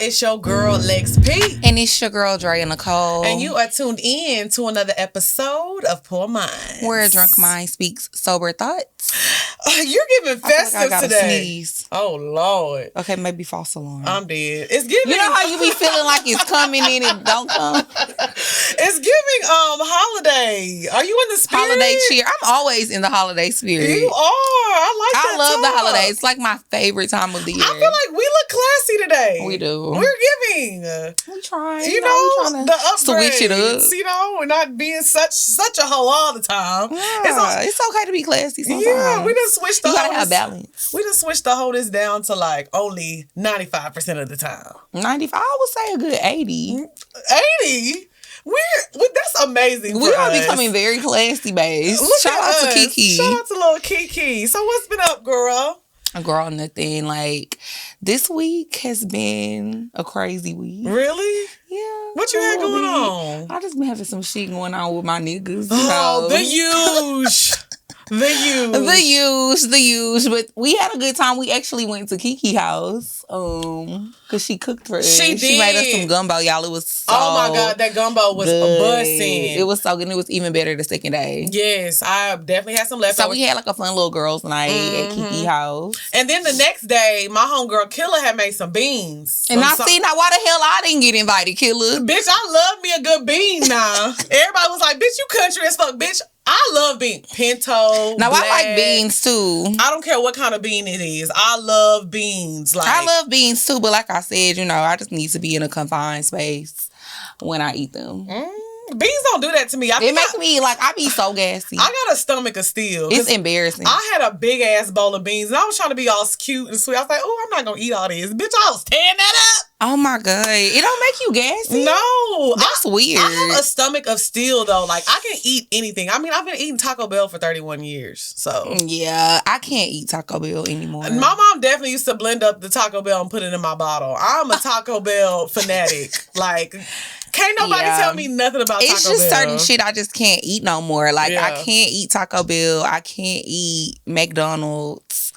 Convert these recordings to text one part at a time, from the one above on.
It's your girl, Lex P. And it's your girl, Dre and Nicole. And you are tuned in to another episode of Poor Minds. Where a drunk mind speaks sober thoughts. You're giving festive I gotta today. Sneeze. Oh, Lord. Okay, maybe false alarm. I'm dead. It's giving... You know how you be feeling like it's coming and it don't come? It's giving holiday. Are you in the spirit? Holiday cheer. I'm always in the holiday spirit. You are. I love the holidays. It's like my favorite time of the year. I feel like we look classy today. We do. We're giving. We trying. You know, we the upgrades. Switch it up. You know, we're not being such a hoe all the time. Yeah, it's okay to be classy sometimes. Yeah, we done switched the You gotta have balance. We done switched the wholeness down to like only 95% of the time. 95, I would say a good 80. 80? That's amazing. We are becoming very classy based. Shout out to Kiki. Shout out to little Kiki. So what's been up, girl? Girl, nothing. Like, this week has been a crazy week. Really? Yeah. What you had going on? I just been having some shit going on with my niggas. Oh, the huge. The huge. But we had a good time. We actually went to Kiki house. Because she cooked for us. She did. She made us some gumbo, y'all. It was so oh my God, that gumbo was bussin'. It was so good. And it was even better the second day. Yes, I definitely had some leftovers. So we had like a fun little girls' night at Kiki house. And then the next day, my homegirl Killer had made some beans. And now why the hell I didn't get invited, Killer? Bitch, I love me a good bean now. Everybody was like, bitch, you country as fuck, bitch. I love beans. Pinto, now, black. I like beans, too. I don't care what kind of bean it is. I love beans. I love beans, too. But like I said, I just need to be in a confined space when I eat them. Beans don't do that to me. It makes me, I be so gassy. I got a stomach of steel. It's embarrassing. I had a big-ass bowl of beans, and I was trying to be all cute and sweet. I was like, oh, I'm not going to eat all this. Bitch, I was tearing that up. Oh, my God. It don't make you gassy? No. That's weird. I have a stomach of steel, though. Like, I can eat anything. I mean, I've been eating Taco Bell for 31 years, so. Yeah, I can't eat Taco Bell anymore. My mom definitely used to blend up the Taco Bell and put it in my bottle. I'm a Taco Bell fanatic. Like... Can't nobody tell me nothing about Taco Bell. It's just certain shit I just can't eat no more. Like, Yeah. I can't eat Taco Bell. I can't eat McDonald's.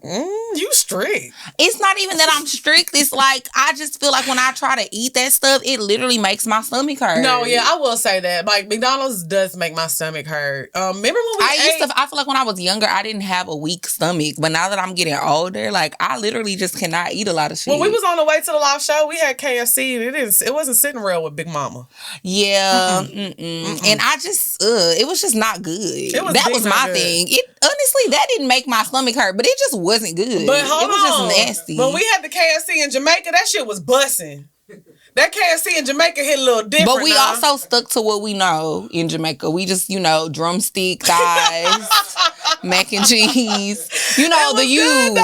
You strict. It's not even that I'm strict. It's like, I just feel like when I try to eat that stuff, it literally makes my stomach hurt. No, yeah, I will say that. Like, McDonald's does make my stomach hurt. Remember when I feel like when I was younger, I didn't have a weak stomach. But now that I'm getting older, like, I literally just cannot eat a lot of shit. When we was on the way to the live show, we had KFC, and it wasn't sitting real with Big Mama. Yeah. And I just, it was just not good. That was my thing. Honestly, that didn't make my stomach hurt, but it just wasn't good. But hold on. It was just nasty. When we had the KFC in Jamaica, that shit was busting. That KFC in Jamaica hit a little different. But we also stuck to what we know in Jamaica. We just, drumstick thighs, mac and cheese. The huge.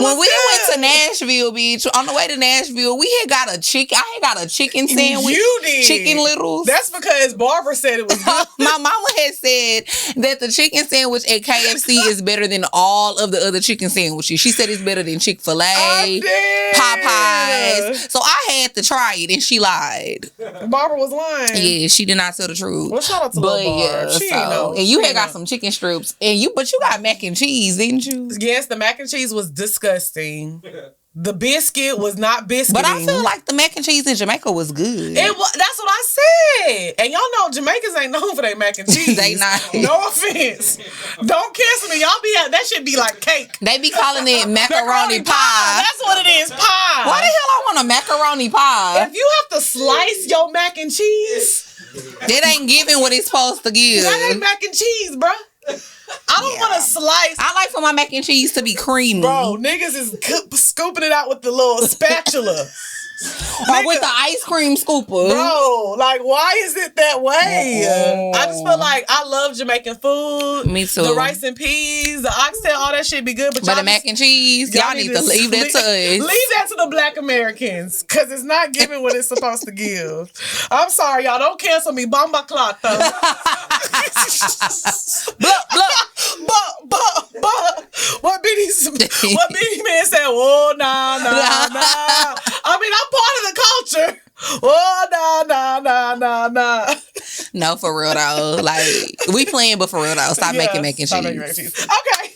When we went to Nashville, bitch, on the way to Nashville, we had got a chicken. I had got a chicken sandwich. You did. Chicken littles. That's because Barbara said it was good. My mama had said that the chicken sandwich at KFC is better than all of the other chicken sandwiches. She said it's better than Chick-fil-A, Popeyes. So I had to try it, and she lied. Barbara was lying. Yeah, she did not tell the truth. Well, shout out to Lil' Barb. Yeah, she ain't know. And you had got some chicken strips, but you got mac and cheese, didn't you? Yes, the mac and cheese was disgusting. The biscuit was not biscuiting. But I feel like the mac and cheese in Jamaica was good. That's what I said. And y'all know Jamaicans ain't known for their mac and cheese. They not. No offense. Don't cancel me. That should be like cake. They be calling it macaroni pie. That's what it is, pie. Why the hell I want a macaroni pie? If you have to slice your mac and cheese, that ain't giving what it's supposed to give. That ain't mac and cheese, bruh. I don't want to slice. I like for my mac and cheese to be creamy. Bro, niggas is scooping it out with the little spatula. Or with the ice cream scooper. Bro, like, why is it that way? I just feel like I love Jamaican food. Me too. The rice and peas, the oxtail, all that shit be good. But the mac and cheese, y'all need to leave that to us. Leave that to the Black Americans, because it's not giving what it's supposed to give. I'm sorry, y'all. Don't cancel me. Bomba Clata. What Beanie Man said, oh, nah. I mean, I'm part of the culture. Oh, nah. No, for real, though. Like, we playing, but for real, though. Stop making mac and cheese. Okay.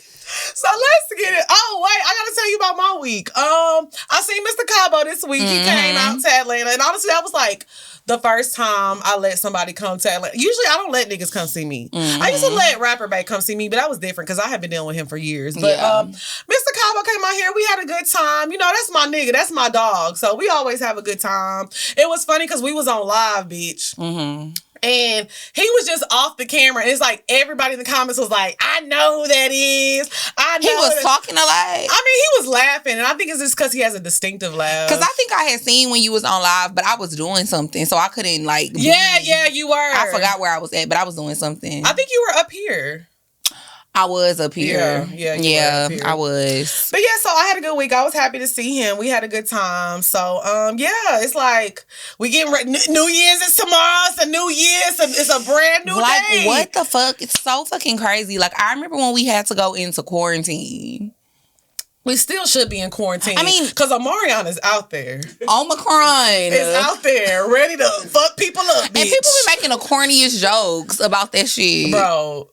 So let's get it. Oh wait, I gotta tell you about my week. I seen Mr. Cabo this week. He came out to Atlanta, and honestly, that was like the first time I let somebody come to Atlanta. Usually, I don't let niggas come see me. I used to let Rapper Bay come see me, but that was different because I had been dealing with him for years. But Mr. Cabo came out here. We had a good time. You know, that's my nigga. That's my dog. So we always have a good time. It was funny because we was on live, bitch. And he was just off the camera. And it's like everybody in the comments was like, I know who that is. I know. He was talking a lot. I mean, he was laughing. And I think it's just because he has a distinctive laugh. Because I think I had seen when you was on live, but I was doing something. So I couldn't like. Yeah, you were. I forgot where I was at, but I was doing something. I think you were up here. I was up here. Yeah, up here. I was. But yeah, so I had a good week. I was happy to see him. We had a good time. So, it's like we getting ready. New Year's is tomorrow. It's a new year. It's a brand new day. What the fuck? It's so fucking crazy. Like, I remember when we had to go into quarantine. We still should be in quarantine. I mean, because Omarion is out there. Omicron is out there, ready to fuck people up, bitch. And people be making the corniest jokes about that shit. Bro.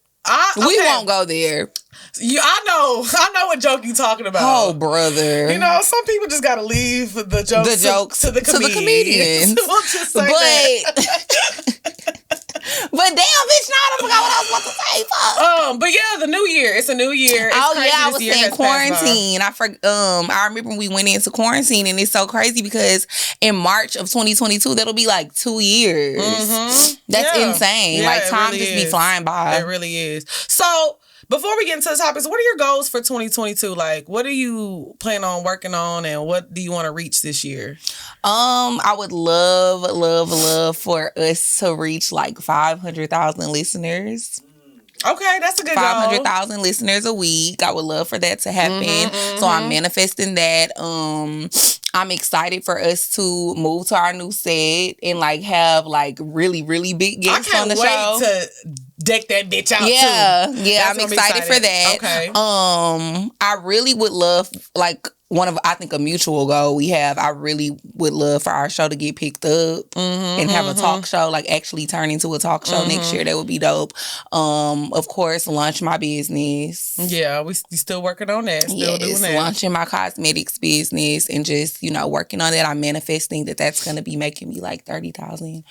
We won't go there. I know what joke you talking about. Oh, brother. You know, some people just gotta leave the jokes to the comedians. We'll just say that. But damn, bitch, now I forgot what I was about to say. Fuck. But yeah, the new year. It's a new year. I was saying quarantine. I remember we went into quarantine, and it's so crazy because in March of 2022, that'll be like 2 years. That's insane. Yeah, like time really just be flying by. It really is. So before we get into the topics, what are your goals for 2022? Like, what are you planning on working on, and what do you want to reach this year? I would love for us to reach like 500,000 listeners. Okay, that's a good 500,000 listeners a week. I would love for that to happen. So I'm manifesting that. I'm excited for us to move to our new set and like have like really, really big guests on the show. I can't wait to deck that bitch out too. Yeah, I'm excited for that. Okay. I really would love like I think a mutual goal we have. I really would love for our show to get picked up and have a talk show, like actually turn into a talk show next year. That would be dope. Of course, launch my business. Yeah, we still working on that. Still doing that. Launching my cosmetics business and just, working on that. I'm manifesting that's going to be making me like $30,000,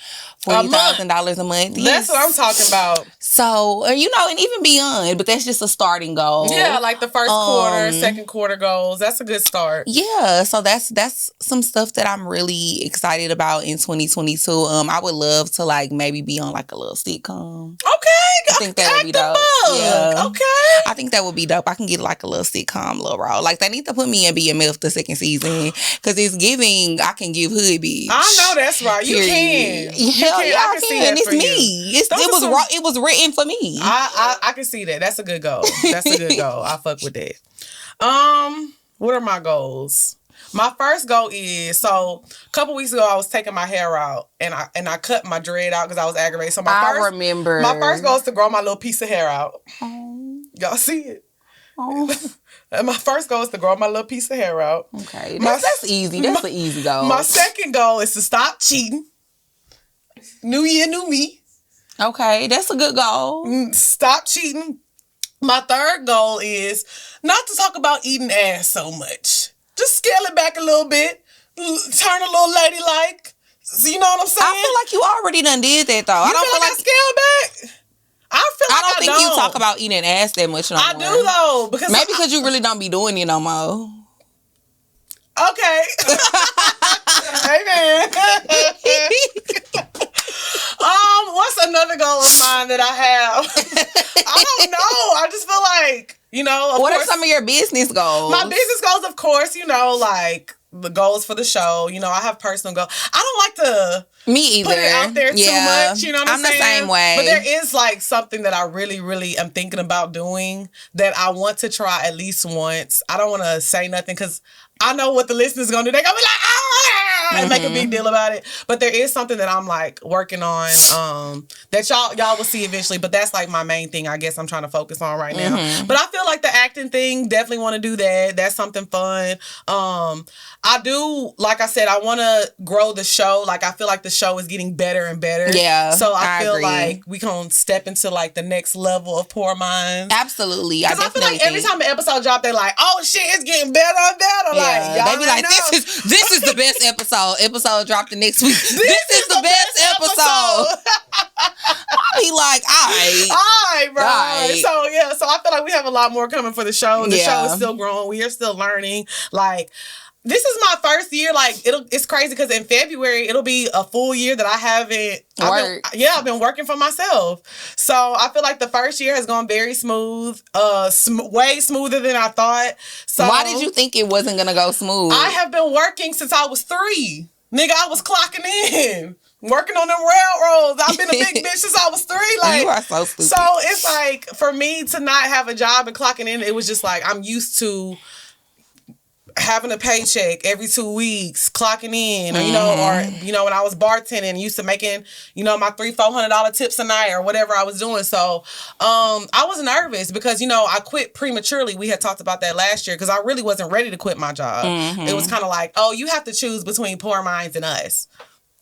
$40,000 a month. That's what I'm talking about. So, and even beyond, but that's just a starting goal. Yeah, like the first quarter, second quarter goals. That's a good start. Yeah, so that's some stuff that I'm really excited about in 2022. I would love to like maybe be on like a little sitcom. Okay, I think that would be dope. Yeah. Okay, I think that would be dope. I can get like a little sitcom, little role. Like they need to put me in BMF the second season because it's giving. I can give hood bitch. I know that's right. You can. Hell yeah, I can. It's me. It was written for me. I can see that. That's a good goal. That's a good goal. I fuck with that. What are my goals? My first goal is, a couple weeks ago I was taking my hair out and I cut my dread out because I was aggravated. So I remember. My first goal is to grow my little piece of hair out. Oh. Y'all see it? Oh. And my first goal is to grow my little piece of hair out. Okay. That's easy. That's an easy goal. My second goal is to stop cheating. New year, new me. Okay, that's a good goal. Stop cheating. My third goal is not to talk about eating ass so much. Just scale it back a little bit. Turn a little ladylike. You know what I'm saying? I feel like you already done did that, though. I don't feel like I scaled back? I don't think you talk about eating ass that much no more. I do, though. Maybe because you really don't be doing it no more. Okay. Amen. What's another goal of mine that I have? I don't know. I just feel like, what are some of your business goals? My business goals, of course, like the goals for the show. I have personal goals. I don't like to Me either. put it out there too much. You know what I'm saying? I'm the same way. But there is like something that I really, really am thinking about doing that I want to try at least once. I don't want to say nothing because I know what the listeners going to do. They're going to be like, and make a big deal about it. But there is something that I'm like working on that y'all will see eventually. But that's like my main thing, I guess I'm trying to focus on right now. But I feel like the acting thing, definitely want to do that. That's something fun. I do, like I said, I want to grow the show. Like, I feel like the show is getting better and better. Yeah, so I feel agree. like we gonna step into like the next level of Poor Minds. Absolutely. Because I feel like every time an episode drop, they're like, "Oh shit, it's getting better and better." Yeah, like, y'all they be like, know. "This is the best episode." Episode dropped the next week. This is the best episode. I be like, all right, bro. Right. So I feel like we have a lot more coming for the show. The show is still growing. We are still learning. Like, this is my first year. Like, it's crazy because in February it'll be a full year that I haven't worked. I've been working for myself. So I feel like the first year has gone very smooth. Way smoother than I thought. So why did you think it wasn't gonna go smooth? I have been working since I was 3. Nigga, I was clocking in. Working on them railroads. I've been a big bitch since I was 3. Like, you are so stupid. So it's like, for me to not have a job and clocking in, it was just like, I'm used to having a paycheck every 2 weeks, clocking in, or, when I was bartending, used to making, my $300-$400 tips a night or whatever I was doing. So, I was nervous because, I quit prematurely. We had talked about that last year because I really wasn't ready to quit my job. It was kind of like, oh, you have to choose between Poor Minds and us.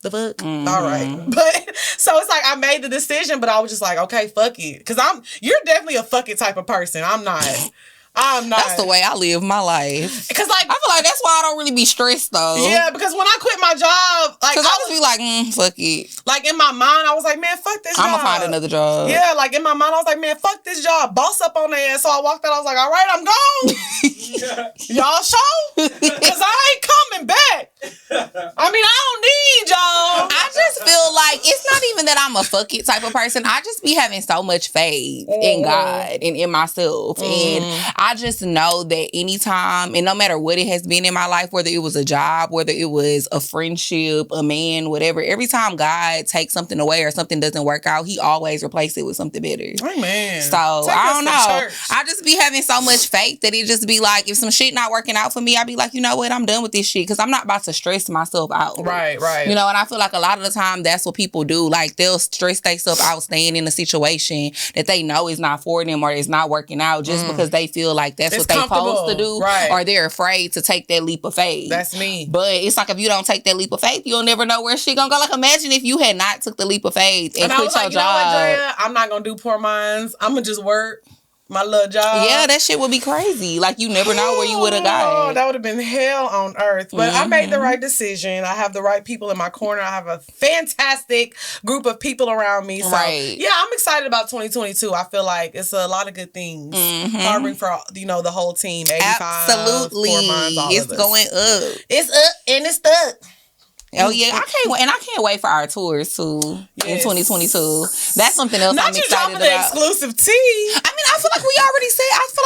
The fuck? All right. But so it's like I made the decision, but I was just like, okay, fuck it. Because you're definitely a fuck it type of person. I'm not. That's the way I live my life. Because like, I feel like that's why I don't really be stressed though. Yeah, because when I quit my job, like, because I just be like, fuck it. Like, in my mind, I was like, man, fuck this job. I'm gonna find another job. Yeah, like in my mind, I was like, man, fuck this job. Boss up on their ass. So I walked out. I was like, all right, I'm gone. Y'all show? Because I ain't coming back. I mean, I don't need y'all. I just feel like it's not even that I'm a fuck it type of person. I just be having so much faith in God and in myself. And I just know that anytime, and no matter what it has been in my life, whether it was a job, whether it was a friendship, a man, whatever, every time God takes something away or something doesn't work out, he always replaces it with something better. Amen. So, I don't know. I just be having so much faith that it just be like, if some shit not working out for me, I be like, you know what, I'm done with this shit because I'm not about to stress myself out. Right. And I feel like a lot of the time that's what people do. Like, they'll stress themselves out staying in a situation that they know is not for them or is not working out just because they feel like that's what they supposed to do, or they're afraid to take that leap of faith. That's me. But it's like, if you don't take that leap of faith, you'll never know where shit gonna go. Like, imagine if you had not took the leap of faith and quit your job. You know what, Drea? I'm not gonna do Poor Minds. I'm gonna just work my little job. Yeah, that shit would be crazy. Like, you never know where you would have got. Oh, that would have been hell on earth. But I made the right decision. I have the right people in my corner. I have a fantastic group of people around me. So, yeah, I'm excited about 2022. I feel like it's a lot of good things. Harboring for, the whole team. 85. Absolutely. 4 Minds, all it's of us. Going up. It's up and it's stuck. Oh yeah, I can't wait, and I can't wait for our tours too in 2022. That's something else I'm excited about. The exclusive tea. I mean, I feel like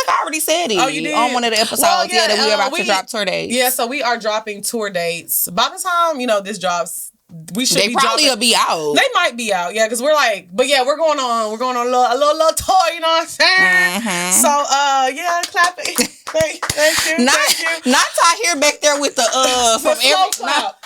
I already said it. Oh, you did? On one of the episodes. That we were about to drop tour dates. Yeah, so we are dropping tour dates. By the time this drops, they probably will be out. They might be out, yeah, because we're like, but yeah, we're going on a little tour. You know what I'm saying? So yeah, clap it. Thank you. Not Ty here back there with the from every clap.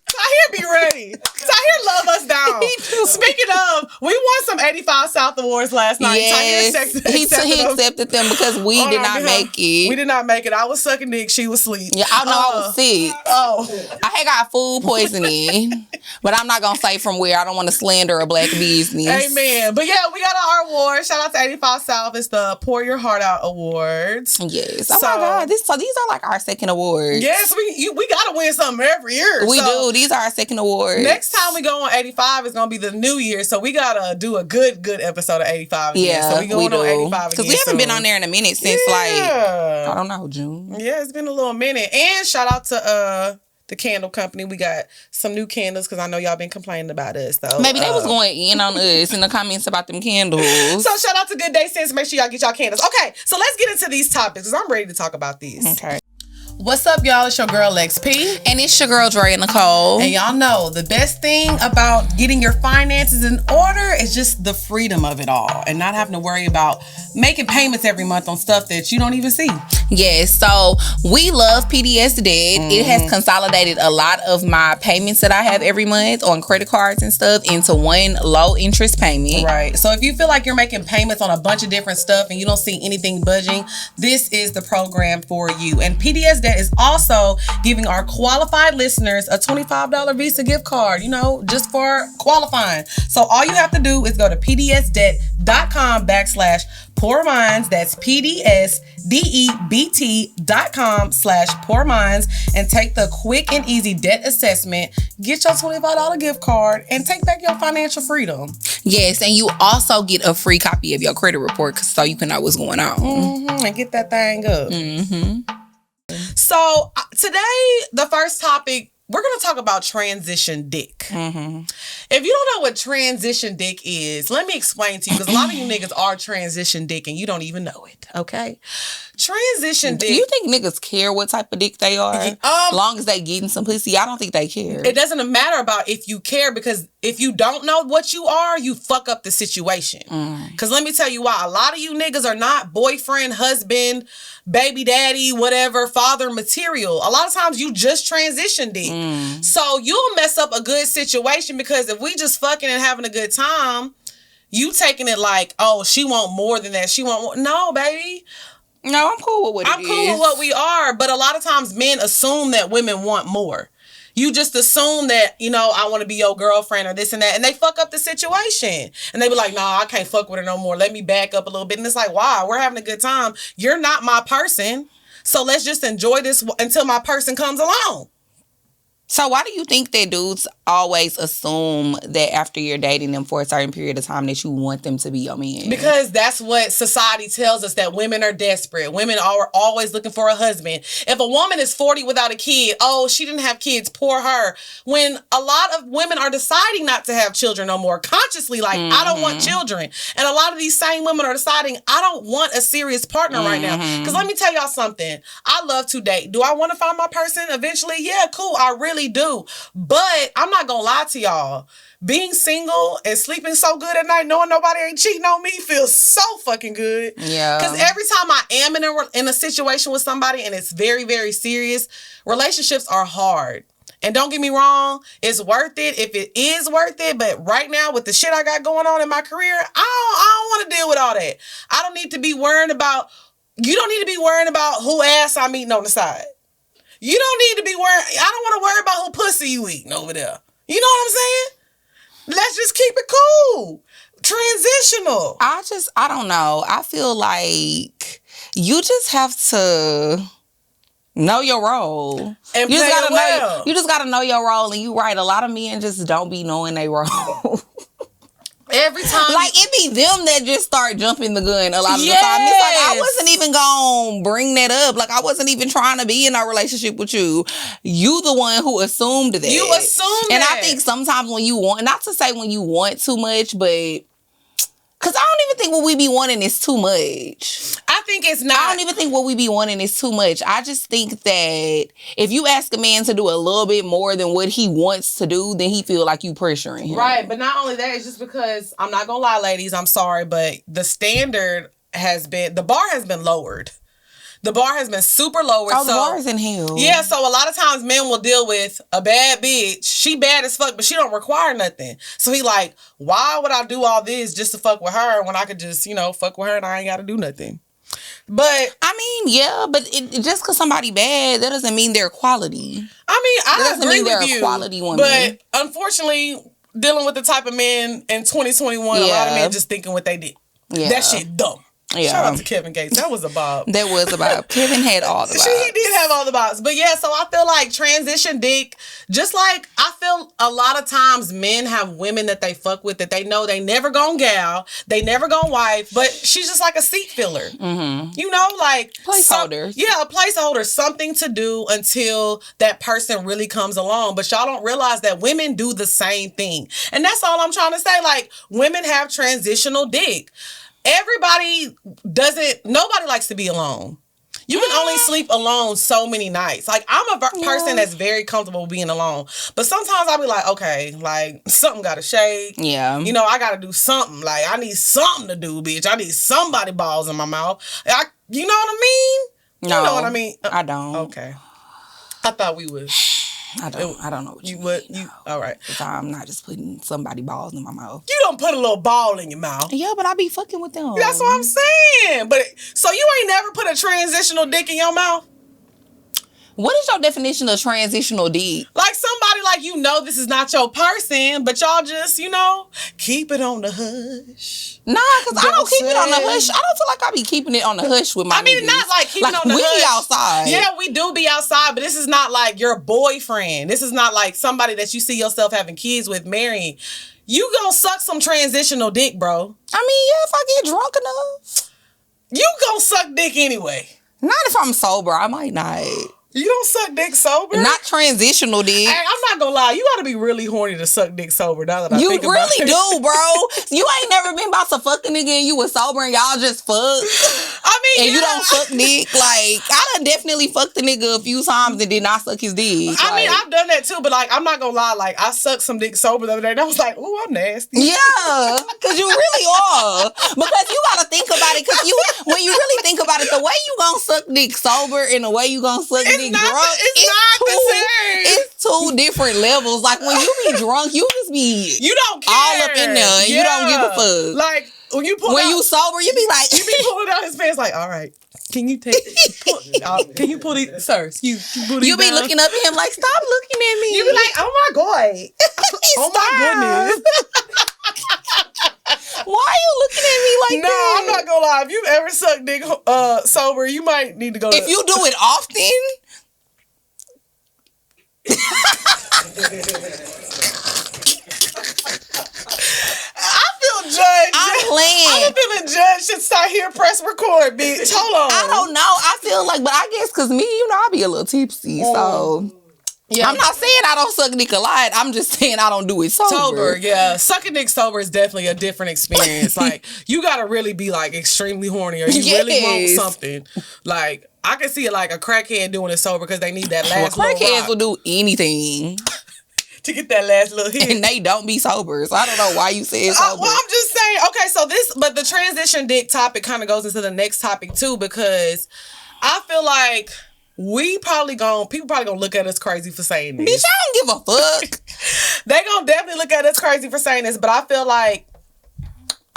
Tahir be ready. Tahir love us down. Speaking of, we won some 85 South Awards last night. Yes, he accepted them because we did not make it. We did not make it. I was sucking dick. She was asleep. Yeah, I know I was sick. I had got food poisoning, but I'm not gonna say from where. I don't want to slander a black business. Amen. But yeah, we got our award. Shout out to 85 South. It's the Pour Your Heart Out Awards. Yes. Oh my God. These are like our second awards. Yes, we gotta win something every year. We do. These are our second awards. Next time we go on 85 is gonna be the new year, so we gotta do a good episode of 85 again. Yeah, so we going on 85 again. Because we haven't been on there in a minute since I don't know, June. Yeah, it's been a little minute. And shout out to the candle company. We got some new candles because I know y'all been complaining about us. So maybe they was going in on us in the comments about them candles. So shout out to Good Day Sense. Make sure y'all get y'all candles. Okay, so let's get into these topics because I'm ready to talk about these. Okay. What's up, y'all? It's your girl, Lex P. And it's your girl, Drea Nicole. And y'all know the best thing about getting your finances in order is just the freedom of it all and not having to worry about making payments every month on stuff that you don't even see. Yes, so we love PDS Debt. It has consolidated a lot of my payments that I have every month on credit cards and stuff into one low interest payment. Right. So if you feel like you're making payments on a bunch of different stuff and you don't see anything budging, this is the program for you. And PDS Debt is also giving our qualified listeners a $25 Visa gift card, just for qualifying. So all you have to do is go to pdsdebt.com/Poor Minds. That's pdsdebt.com/Poor Minds, and take the quick and easy debt assessment, get your $25 gift card, and take back your financial freedom. Yes, and you also get a free copy of your credit report so you can know what's going on. And get that thing up. So today, the first topic, we're going to talk about transition dick. If you don't know what transition dick is, let me explain to you, because a lot of you niggas are transition dick and you don't even know it, okay? Transition dick. Do you think niggas care what type of dick they are? As long as they getting some pussy, I don't think they care. It doesn't matter about if you care, because if you don't know what you are, you fuck up the situation. Because let me tell you why. A lot of you niggas are not boyfriend, husband, baby daddy, whatever, father material. A lot of times you just transition dick. So you'll mess up a good situation, because if we just fucking and having a good time, you taking it like, oh, she want more than that. She want more. No, baby. No, I'm cool with what I'm cool with what we are, but a lot of times men assume that women want more. You just assume that, I want to be your girlfriend or this and that, and they fuck up the situation. And they be like, nah, I can't fuck with her no more. Let me back up a little bit. And it's like, why? We're having a good time. You're not my person. So let's just enjoy this until my person comes along. So why do you think that dudes always assume that after you're dating them for a certain period of time that you want them to be your man? Because that's what society tells us, that women are desperate. Women are always looking for a husband. If a woman is 40 without a kid, oh, she didn't have kids, poor her. When a lot of women are deciding not to have children no more, consciously, like, I don't want children. And a lot of these same women are deciding, I don't want a serious partner right now. Because let me tell y'all something. I love to date. Do I want to find my person eventually? Yeah, cool. I really do. But I'm not gonna lie to y'all. Being single and sleeping so good at night, knowing nobody ain't cheating on me, feels so fucking good. Yeah. Because every time I am in a situation with somebody and it's very, very serious, relationships are hard. And don't get me wrong, it's worth it if it is worth it. But right now, with the shit I got going on in my career, I don't want to deal with all that. I don't need to be worrying about. You don't need to be worrying about who ass I'm eating on the side. You don't need to be worrying. I don't want to worry about who pussy you eating over there. You know what I'm saying? Let's just keep it cool. Transitional. I don't know. I feel like you just have to know your role. And you play just gotta it well. you just gotta know your role. And you right, a lot of men just don't be knowing their role. Every time. Like, it be them that just start jumping the gun a lot of the time. It's like, I wasn't even gonna bring that up. Like, I wasn't even trying to be in a relationship with you. You the one who assumed that. You assumed and that. I think sometimes when you want, not to say when you want too much, but because I don't even think what we be wanting is too much. I think it's not. I don't even think what we be wanting is too much. I just think that if you ask a man to do a little bit more than what he wants to do, then he feel like you pressuring him. Right, but not only that, it's just because, I'm not gonna lie, ladies, I'm sorry, but the bar has been lowered. The bar has been super lowered. Oh, the bar is in hell. Yeah, so a lot of times men will deal with a bad bitch. She bad as fuck, but she don't require nothing. So he like, why would I do all this just to fuck with her when I could just, fuck with her and I ain't got to do nothing? But I mean, yeah, but it just because somebody bad, that doesn't mean they're quality. I mean, I agree they're with you. A quality woman. But unfortunately, dealing with the type of men in 2021, a lot of men just thinking what they did. Yeah. That shit dumb. Yeah. Shout out to Kevin Gates. That was a bop. That was a bop. Kevin had all the bops. He did have all the bops. But yeah, so I feel like transition dick, just like I feel a lot of times men have women that they fuck with that they know they never gonna gal, they never gonna wife, but she's just like a seat filler. Mm-hmm. Like placeholder. A placeholder, something to do until that person really comes along. But y'all don't realize that women do the same thing. And that's all I'm trying to say. Like, women have transitional dick. Nobody likes to be alone. You can only sleep alone so many nights. Like, I'm a person that's very comfortable being alone. But sometimes I'll be like, okay, like, something got to shake. Yeah. I got to do something. Like, I need something to do, bitch. I need somebody balls in my mouth. You know what I mean? You know what I mean? I don't. Okay. I thought we would. I don't know what you mean. All right. I'm not just putting somebody balls in my mouth. You don't put a little ball in your mouth. Yeah, but I be fucking with them. That's what I'm saying. But so you ain't never put a transitional dick in your mouth? What is your definition of transitional dick? Like somebody like this is not your person, but y'all just, keep it on the hush. Nah, because I don't keep it on the hush. I don't feel like I be keeping it on the hush with my niggas. Not like keeping it on the hush. We be outside. Yeah, we do be outside, but this is not like your boyfriend. This is not like somebody that you see yourself having kids with, marrying. You gonna suck some transitional dick, bro. I mean, yeah, if I get drunk enough. You gonna suck dick anyway. Not if I'm sober. I might not. You don't suck dick sober? Not transitional dick. Hey, I'm not gonna lie. You gotta be really horny to suck dick sober now that I think about it. You really do, bro. You ain't never been about to fuck a nigga and you was sober and y'all just fuck. And you don't suck dick. Like, I done definitely fucked a nigga a few times and did not suck his dick. I mean, I've done that too, but like, I'm not gonna lie. Like, I sucked some dick sober the other day and I was like, ooh, I'm nasty. Yeah, because you really are. Because you gotta think about it. Because when you really think about it, the way you gonna suck dick sober and the way you gonna suck dick drunk, it's two different levels. Like, when you be drunk, you just be don't care. all up in there and you don't give a fuck. Like, when you sober, you be like, you be pulling out his pants like, all right, can you can you pull these, sir? You be looking up at him like, stop looking at me. You be like, oh my god, oh my goodness. Why are you looking at me like that? No, I'm not gonna lie. If you've ever sucked dick sober, you might need to go. If you do it often. I feel judged. I'm playing. I'm feeling judged. Should start here. Press record, bitch. Hold on. I don't know. I feel like, but I guess because me, I be a little tipsy, so. Yeah. I'm not saying I don't suck dick a lot. I'm just saying I don't do it sober. Yeah. Sucking dick sober is definitely a different experience. Like, you gotta really be like extremely horny or you really want something. Like, I can see it like a crackhead doing it sober because they need that last little crackheads will do anything to get that last little hit. And they don't be sober. So I don't know why you say it's sober. Well, I'm just saying, okay, so but the transition dick topic kind of goes into the next topic too, because I feel like people probably gonna look at us crazy for saying this. Bitch, I don't give a fuck. They gonna definitely look at us crazy for saying this, but I feel like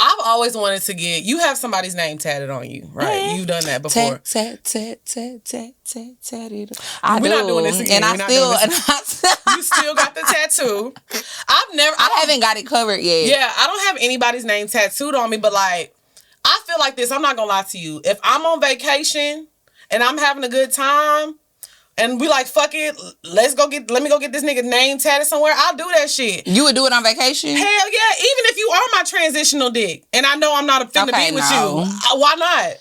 I've always wanted to you have somebody's name tatted on you, right? You've done that before. Tatted. We're not doing this again. You still got the tattoo. I haven't got it covered yet. Yeah, I don't have anybody's name tattooed on me, but like, I feel like this. I'm not gonna lie to you. If I'm on vacation and I'm having a good time, and we like, fuck it, let me go get this nigga name tatted somewhere, I'll do that shit. You would do it on vacation? Hell yeah. Even if you are my transitional dick, and I know I'm not finna be with you, why not?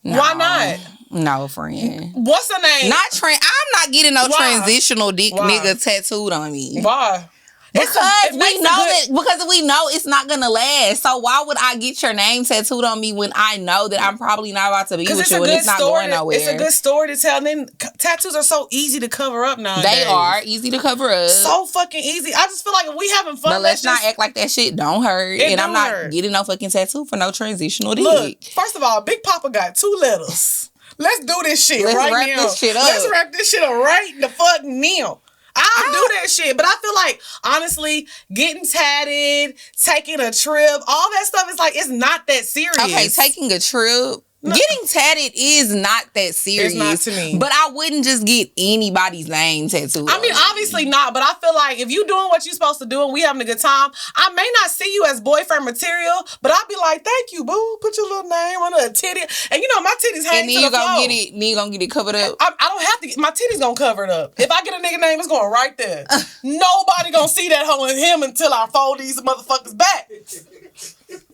No. Why not? No, friend. What's her name? I'm not getting no transitional dick nigga tattooed on me. Why? Because we know it's not gonna last. So why would I get your name tattooed on me when I know that I'm probably not about to be with you and it's not going nowhere? It's a good story to tell. And then tattoos are so easy to cover up nowadays. They are easy to cover up. So fucking easy. I just feel like if we having fun, but let's not act like that shit don't hurt. And I'm not getting no fucking tattoo for no transitional dick. Look, first of all, Big Papa got 2 letters. Let's do this shit right now. Let's wrap this shit up right the fuck now. I'll do that shit, but I feel like, honestly, getting tatted, taking a trip, all that stuff is like, it's not that serious. Okay, taking a trip. No. Getting tatted is not that serious. It's not to me. But I wouldn't just get anybody's name tattooed. I mean, obviously not, but I feel like if you doing what you're supposed to do and we having a good time, I may not see you as boyfriend material, but I'll be like, thank you, boo. Put your little name on a titty. And my titties hang to the floor. And then you gonna get it covered up? I don't have to. My titties gonna cover it up. If I get a nigga name, it's going right there. Nobody gonna see that hoe in him until I fold these motherfuckers back.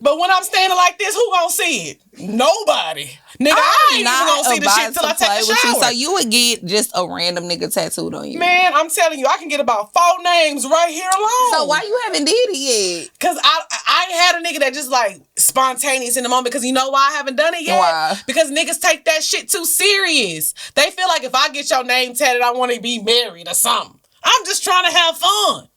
But when I'm standing like this, who gonna see it? Nobody. Nigga, I ain't even gonna see the shit till I take a shower. So you would get just a random nigga tattooed on you? Man, I'm telling you, I can get about 4 names right here alone. So why you haven't did it yet? Because I ain't had a nigga that just like spontaneous in the moment. Because you know why I haven't done it yet? Why? Because niggas take that shit too serious. They feel like if I get your name tatted, I want to be married or something. I'm just trying to have fun.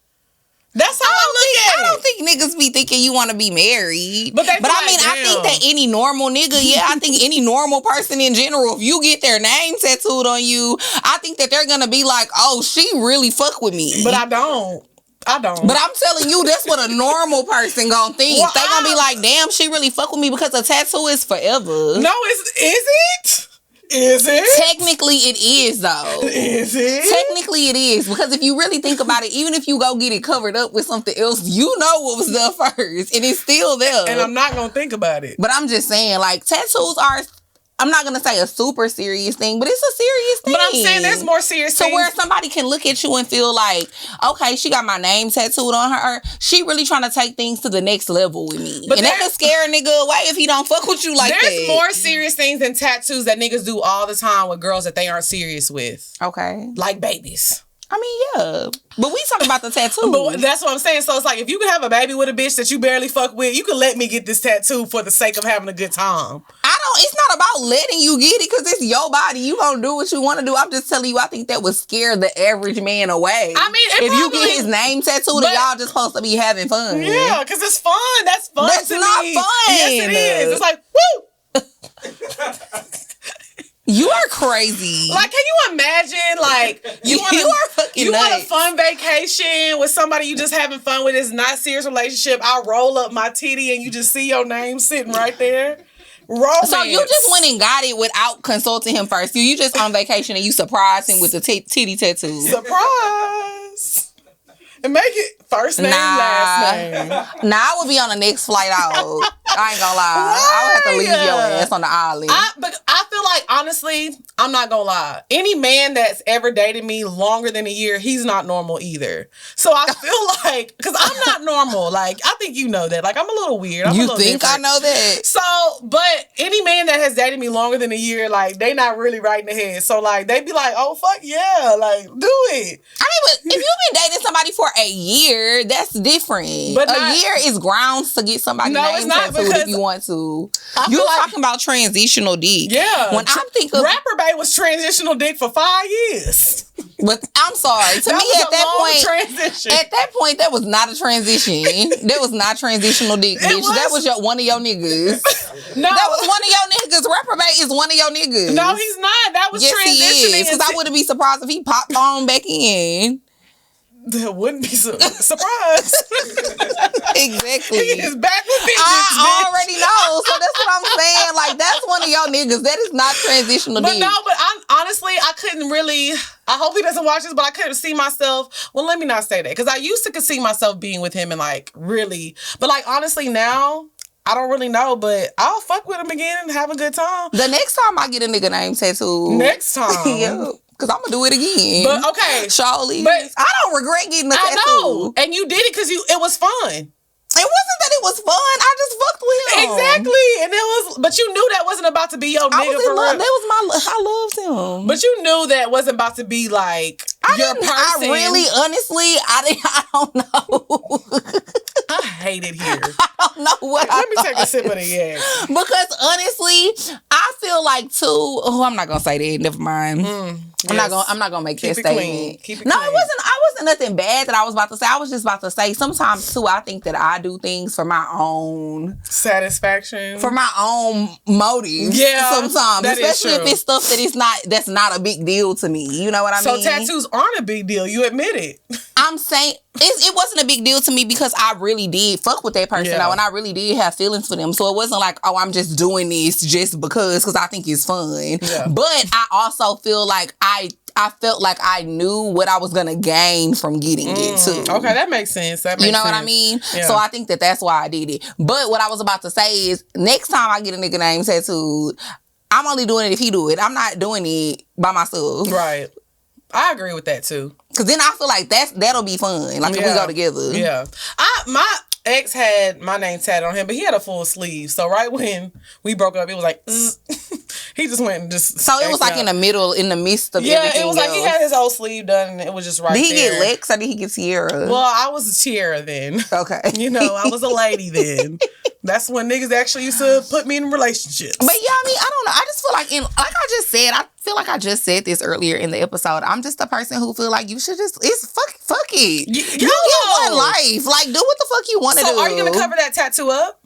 That's how I look at it. I don't think niggas be thinking you want to be married. But I mean, I think that any normal nigga, I think any normal person in general, if you get their name tattooed on you, I think that they're gonna be like, oh, she really fuck with me. But I don't. But I'm telling you, that's what a normal person gonna think. Well, they gonna be like, damn, she really fuck with me, because a tattoo is forever. No, is it? Is it? Technically, it is, though. Is it? Technically, it is. Because if you really think about it, even if you go get it covered up with something else, you know what was there first. And it's still there. And I'm not going to think about it. But I'm just saying, like, tattoos are... I'm not going to say a super serious thing, but it's a serious thing. But I'm saying there's more serious things. So where somebody can look at you and feel like, okay, she got my name tattooed on her. She really trying to take things to the next level with me. But that can scare a nigga away if he don't fuck with you like that. There's more serious things than tattoos that niggas do all the time with girls that they aren't serious with. Okay. Like babies. I mean, yeah. But we talking about the tattoo. But that's what I'm saying. So it's like, if you can have a baby with a bitch that you barely fuck with, you can let me get this tattoo for the sake of having a good time. It's not about letting you get it, because it's your body. You gonna do what you want to do. I'm just telling you, I think that would scare the average man away. I mean, if you get his name tattooed, and y'all just supposed to be having fun. Yeah, because it's fun. That's fun. That's not me. fun. Yes, it is. It's like, woo! You are crazy. Like, can you imagine, like, you want a fun vacation with somebody you just having fun with, it's not a serious relationship. I roll up my titty and you just see your name sitting right there. Romance. So you just went and got it without consulting him first. You just on vacation and you surprised him with the titty tattoo. Surprise. And make it first name, last name. I would be on the next flight out. I ain't gonna lie. I would have to leave your ass on the island. But I feel like, honestly, I'm not gonna lie. Any man that's ever dated me longer than a year, he's not normal either. So I feel like, because I'm not normal. Like, I think you know that. Like, I'm a little weird. You think different. I know that? So, but any man that has dated me longer than a year, like, they not really right in the head. So, like, they be like, oh, fuck yeah. Like, do it. I mean, but if you've been dating somebody for a year, that's different. But a year is grounds to get somebody name tattooed if you want to. You're talking about transitional dick. Yeah. When I think of Rapper Bay was transitional dick for 5 years. But I'm sorry. To me, at that point, that was not a transition. That was not transitional dick, bitch. That was one of your niggas. No, that was one of your niggas. Rapper Bay is one of your niggas. No, he's not. That was transitioning. Because I wouldn't be surprised if he popped on back in. That wouldn't be surprised. Exactly. He is back with vengeance, I already know. So that's what I'm saying. Like, that's one of your niggas. That is not transitional dick. But honestly, I couldn't really... I hope he doesn't watch this, but I couldn't see myself... Well, let me not say that. Because I used to could see myself being with him and, like, really... But, like, honestly, now... I don't really know, but I'll fuck with him again and have a good time. The next time I get a nigga name tattooed... Next time? Yeah. Because I'm going to do it again. But, okay. Surely. But I don't regret getting a tattoo. I know. And you did it because it was fun. It wasn't that it was fun. I just fucked with him. Exactly. And but you knew that wasn't about to be your nigga for real. That was I loved him. But you knew that wasn't about to be like your person. I really, honestly, I don't know. I hate it here. I don't know what Let me take a sip of the egg. Because honestly, I feel like too. Oh, I'm not gonna say that. Never mind. Yes. I'm not gonna make that statement. Keep it no, clean. it wasn't nothing bad that I was about to say. I was just about to say sometimes too, I think that I do things for my own satisfaction, for my own motives. Yeah, sometimes, especially if it's stuff that's not a big deal to me. You know what I mean? So tattoos aren't a big deal. You admit it. I'm saying it wasn't a big deal to me because I really did fuck with that person though, and I really did have feelings for them. So it wasn't like, oh, I'm just doing this just because I think it's fun. Yeah. But I also feel like I felt like I knew what I was gonna gain from getting it too. Okay, that makes sense. You know what I mean? Yeah. So I think that's why I did it. But what I was about to say is, next time I get a nigga name tattooed, I'm only doing it if he do it. I'm not doing it by myself. Right. I agree with that too. Cause then I feel like that'll be fun. Like if we go together. Yeah. My ex had my name tatted on him, but he had a full sleeve. So right when we broke up, it was like, He just went and just. So it was like in the midst of everything. It was like he had his whole sleeve done, and it was just right there. Did he get Lex or did he get Tierra? Well, I was a Tierra then. Okay. I was a lady then. That's when niggas actually used to put me in relationships. But yeah, I mean, I don't know. I just feel like I feel like I just said this earlier in the episode. I'm just a person who feel like you should just fuck it. You get one life. Like, do what the fuck you want to do. So are you gonna cover that tattoo up?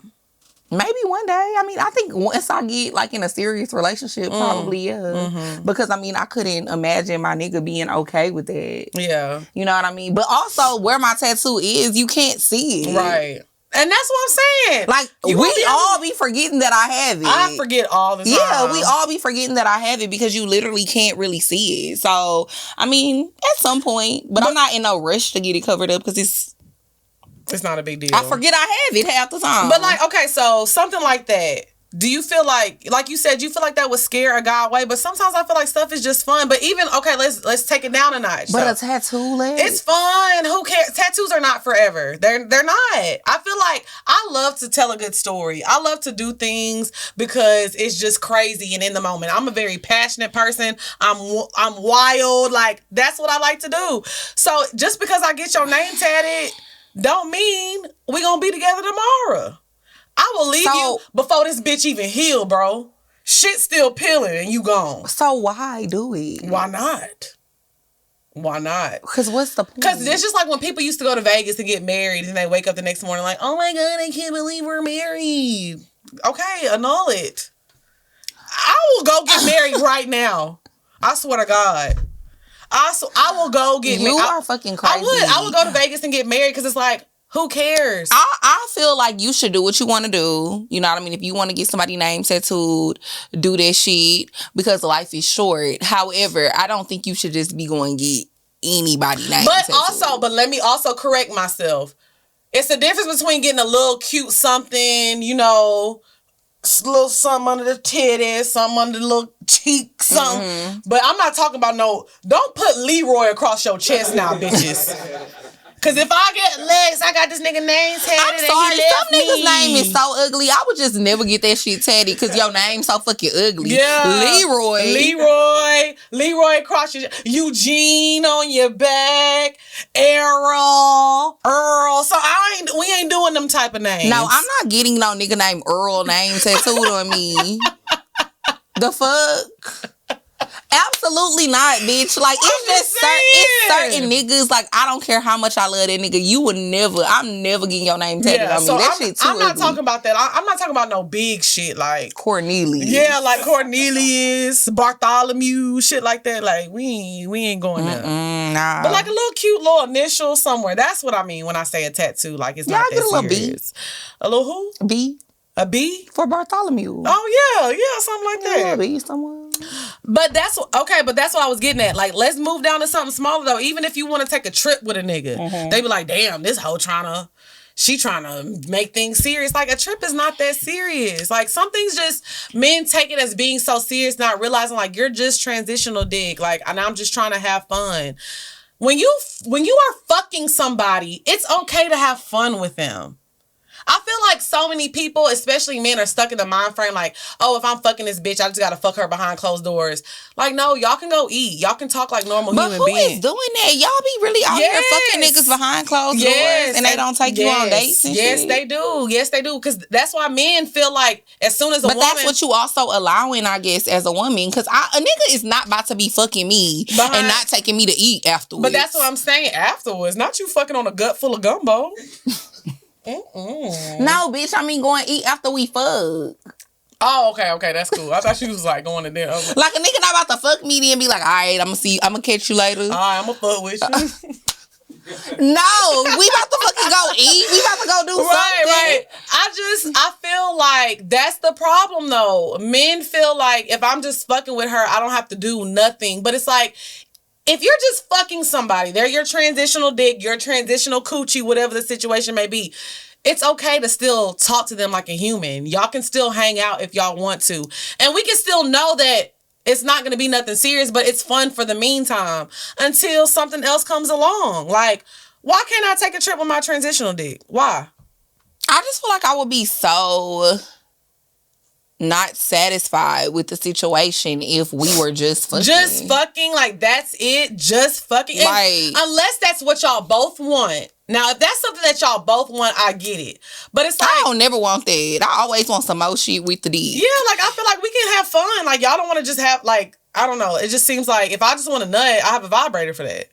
Maybe one day. I mean, I think once I get like in a serious relationship, probably yeah. Mm-hmm. Because I mean, I couldn't imagine my nigga being okay with that. Yeah. You know what I mean? But also, where my tattoo is, you can't see it. Right. And that's what I'm saying. Like, we all be forgetting that I have it. I forget all the time. Yeah, we all be forgetting that I have it because you literally can't really see it. So, I mean, at some point, but I'm not in no rush to get it covered up because it's not a big deal. I forget I have it half the time. But like, okay, so something like that. Do you feel like you said, you feel like that would scare a guy away? But sometimes I feel like stuff is just fun. But even, okay, let's take it down a notch. But a tattoo, it's fun. Who cares? Tattoos are not forever. They're not. I feel like I love to tell a good story. I love to do things because it's just crazy and in the moment. I'm a very passionate person. I'm wild. Like, that's what I like to do. So just because I get your name tatted don't mean we gonna be together tomorrow. I will leave you before this bitch even heal, bro. Shit still peeling and you gone. So why do it? Why not? Why not? Because what's the point? Because it's just like when people used to go to Vegas to get married and they wake up the next morning like, oh my God, I can't believe we're married. Okay, annul it. I will go get married right now. I swear to God. I will go get married. You are fucking crazy. I would go to Vegas and get married because it's like, who cares? I feel like you should do what you want to do. You know what I mean? If you want to get somebody's name tattooed, do that shit because life is short. However, I don't think you should just be going to get anybody's name tattooed. But let me also correct myself. It's the difference between getting a little cute something, you know, little something under the titties, something under the little cheek, something. Mm-hmm. But I'm not talking about don't put Leroy across your chest now, bitches. Cause if I get legs, I got this nigga name tatted. I'm sorry, some nigga's name is so ugly. I would just never get that shit tatted because your name's so fucking ugly. Yeah, Leroy across your Eugene on your back, Earl. So we ain't doing them type of names. No, I'm not getting no nigga named Earl name tattooed on me. The fuck. Absolutely not, bitch. Like, it's certain niggas, like, I don't care how much I love that nigga. I'm never getting your name tatted on me. That shit too I'm not talking about that. I'm not talking about no big shit like Cornelius. Yeah, like Cornelius, Bartholomew, shit like that. Like, we ain't going there. Nah. But like a little cute little initial somewhere. That's what I mean when I say a tattoo. Like, it's not that serious. A little B. A little who? B. A B? For Bartholomew. Oh, yeah, something like that. A B somewhere. But that's what I was getting at. Like, let's move down to something smaller, though. Even if you want to take a trip with a nigga, they be like, damn, this hoe she trying to make things serious. Like, a trip is not that serious. Like, some things just, men take it as being so serious, not realizing, like, you're just transitional dick. Like, and I'm just trying to have fun. When you are fucking somebody, it's okay to have fun with them. I feel like so many people, especially men, are stuck in the mind frame like, oh, if I'm fucking this bitch, I just gotta fuck her behind closed doors. Like, no, y'all can go eat. Y'all can talk like normal human beings. But who is doing that? Y'all be really out here fucking niggas behind closed doors and they don't take you on dates and shit? They do. Yes, they do. Because that's why men feel like as soon as a woman... But that's what you also allowing, I guess, as a woman. Because a nigga is not about to be fucking me and not taking me to eat afterwards. But that's what I'm saying, afterwards. Not you fucking on a gut full of gumbo. No, bitch, I mean going to eat after we fuck. Oh, okay, that's cool. I thought she was like going to dinner. Like a nigga not about to fuck me then be like, all right, I'm gonna catch you later. All right, I'm gonna fuck with you. No, we about to fucking go eat. We about to go do something. Right. I feel like that's the problem though. Men feel like if I'm just fucking with her, I don't have to do nothing. But it's like, if you're just fucking somebody, they're your transitional dick, your transitional coochie, whatever the situation may be, it's okay to still talk to them like a human. Y'all can still hang out if y'all want to. And we can still know that it's not going to be nothing serious, but it's fun for the meantime until something else comes along. Like, why can't I take a trip with my transitional dick? Why? I just feel like I would be so... not satisfied with the situation if we were just fucking. Just fucking, like, that's it. Just fucking. Like, unless that's what y'all both want. Now, if that's something that y'all both want, I get it. But it's like, I don't never want that. I always want some more shit with the dick. Yeah, like, I feel like we can have fun. Like, y'all don't want to just have, like, I don't know. It just seems like if I just want a nut, I have a vibrator for that.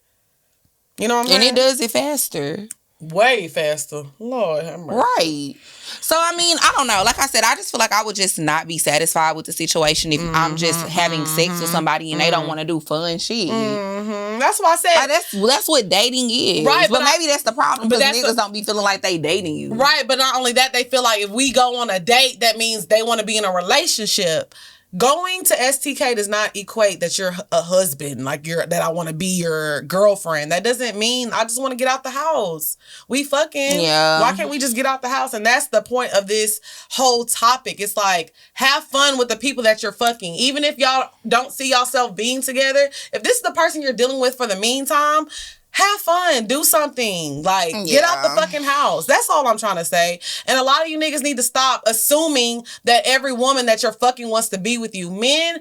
You know what I'm saying? And it does it faster. Way faster. Lord have mercy. Right. So, I mean, I don't know. Like I said, I just feel like I would just not be satisfied with the situation if I'm just having sex with somebody and they don't want to do fun shit. That's why I said. Like, that's what dating is. Right, but maybe that's the problem because niggas don't be feeling like they dating you. Right, but not only that, they feel like if we go on a date, that means they want to be in a relationship. Going to STK does not equate that you're a husband, like that I want to be your girlfriend. That doesn't mean I just want to get out the house. We fucking. Yeah. Why can't we just get out the house? And that's the point of this whole topic. It's like, have fun with the people that you're fucking. Even if y'all don't see yourself being together, if this is the person you're dealing with for the meantime, have fun. Do something. Like, get out the fucking house. That's all I'm trying to say. And a lot of you niggas need to stop assuming that every woman that you're fucking wants to be with you. Men,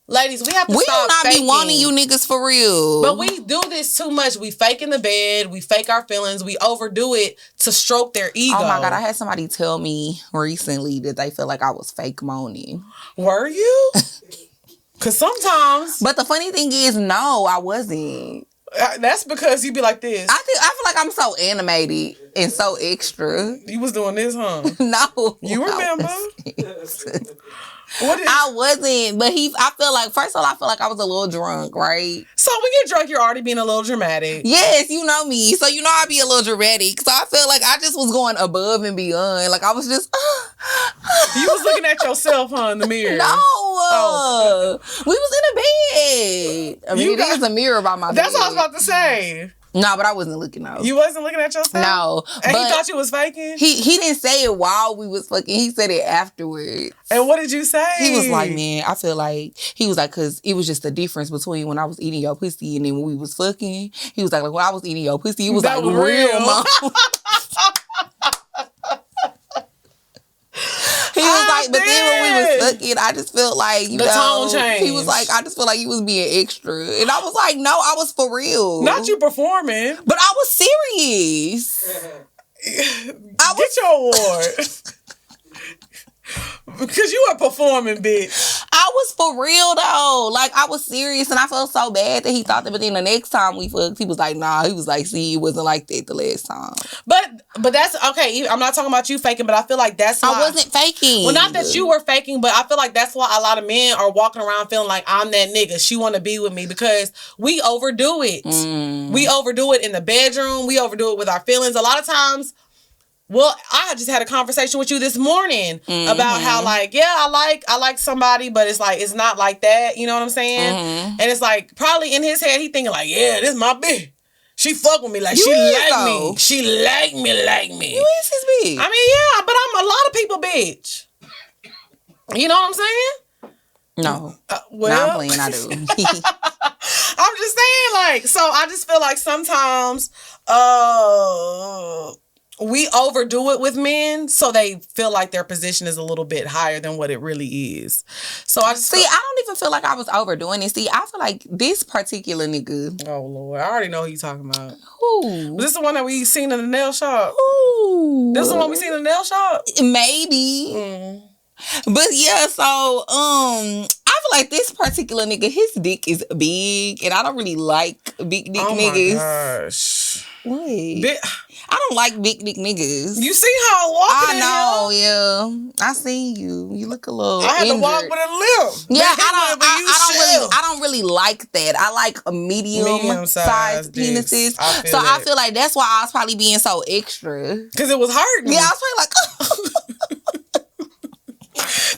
ladies, we have to stop We do not faking. be wanting you niggas for real. But we do this too much. We fake in the bed. We fake our feelings. We overdo it to stroke their ego. Oh my God, I had somebody tell me recently that they feel like I was fake moaning. Were you? Because sometimes. But the funny thing is, no, I wasn't. That's because you be like this. I feel like I'm so animated and so extra. You was doing this, huh? No. You remember? I wasn't, but I feel like, first of all, I feel like I was a little drunk, right? So when you're drunk, you're already being a little dramatic. Yes, you know me. So you know I be a little dramatic. So I feel like I just was going above and beyond. Like I was just... You was looking at yourself, huh, in the mirror? No. We was in a bed. I mean, there's a mirror by my bed. That's what I was about to say. No, but I wasn't looking though. You wasn't looking at yourself? No. And he thought you was faking? He didn't say it while we was fucking. He said it afterwards. And what did you say? He was like, man, I feel like, he was like, because it was just the difference between when I was eating your pussy and then when we was fucking. He was like when I was eating your pussy, it was that like was real, mom. He was like, but then when we was fucking, I just felt like, the tone changed. He was like, I just feel like you was being extra. And I was like, no, I was for real. Not you performing. But I was serious. Get your award. Because you were performing, bitch. I was for real, though. Like, I was serious, and I felt so bad that he thought that. But then the next time we fucked, he was like, nah. He was like, see, it wasn't like that the last time. But that's, okay, I'm not talking about you faking, but I feel like that's why. I wasn't faking. Well, not that you were faking, but I feel like that's why a lot of men are walking around feeling like, I'm that nigga. She want to be with me, because we overdo it. We overdo it in the bedroom. We overdo it with our feelings. A lot of times... Well, I just had a conversation with you this morning about how, like, yeah, I like somebody, but it's like, it's not like that. You know what I'm saying? And it's like, probably in his head, he thinking like, yeah, this is my bitch. She fuck with me like she like me. She like me. You is his bitch. I mean, yeah, but I'm a lot of people bitch. You know what I'm saying? No. Well, I'm playing, I do. I'm just saying, like, so I just feel like sometimes, we overdo it with men, so they feel like their position is a little bit higher than what it really is. So I just I don't even feel like I was overdoing it. See, I feel like this particular nigga. Oh Lord, I already know who you talking about. Who? Was this the one that we seen in the nail shop? Who? This is the one we seen in the nail shop? Maybe. But yeah, so I feel like this particular nigga, his dick is big, and I don't really like big dick niggas. Oh my gosh. What? I don't like big dick niggas. You see how I walk? I know, yeah. I seen you. You look a little I had injured. to walk with a limp. Yeah, I don't really like that. I like a medium-sized penises. I feel like that's why I was probably being so extra. Because it was hurting. Yeah, I was probably like...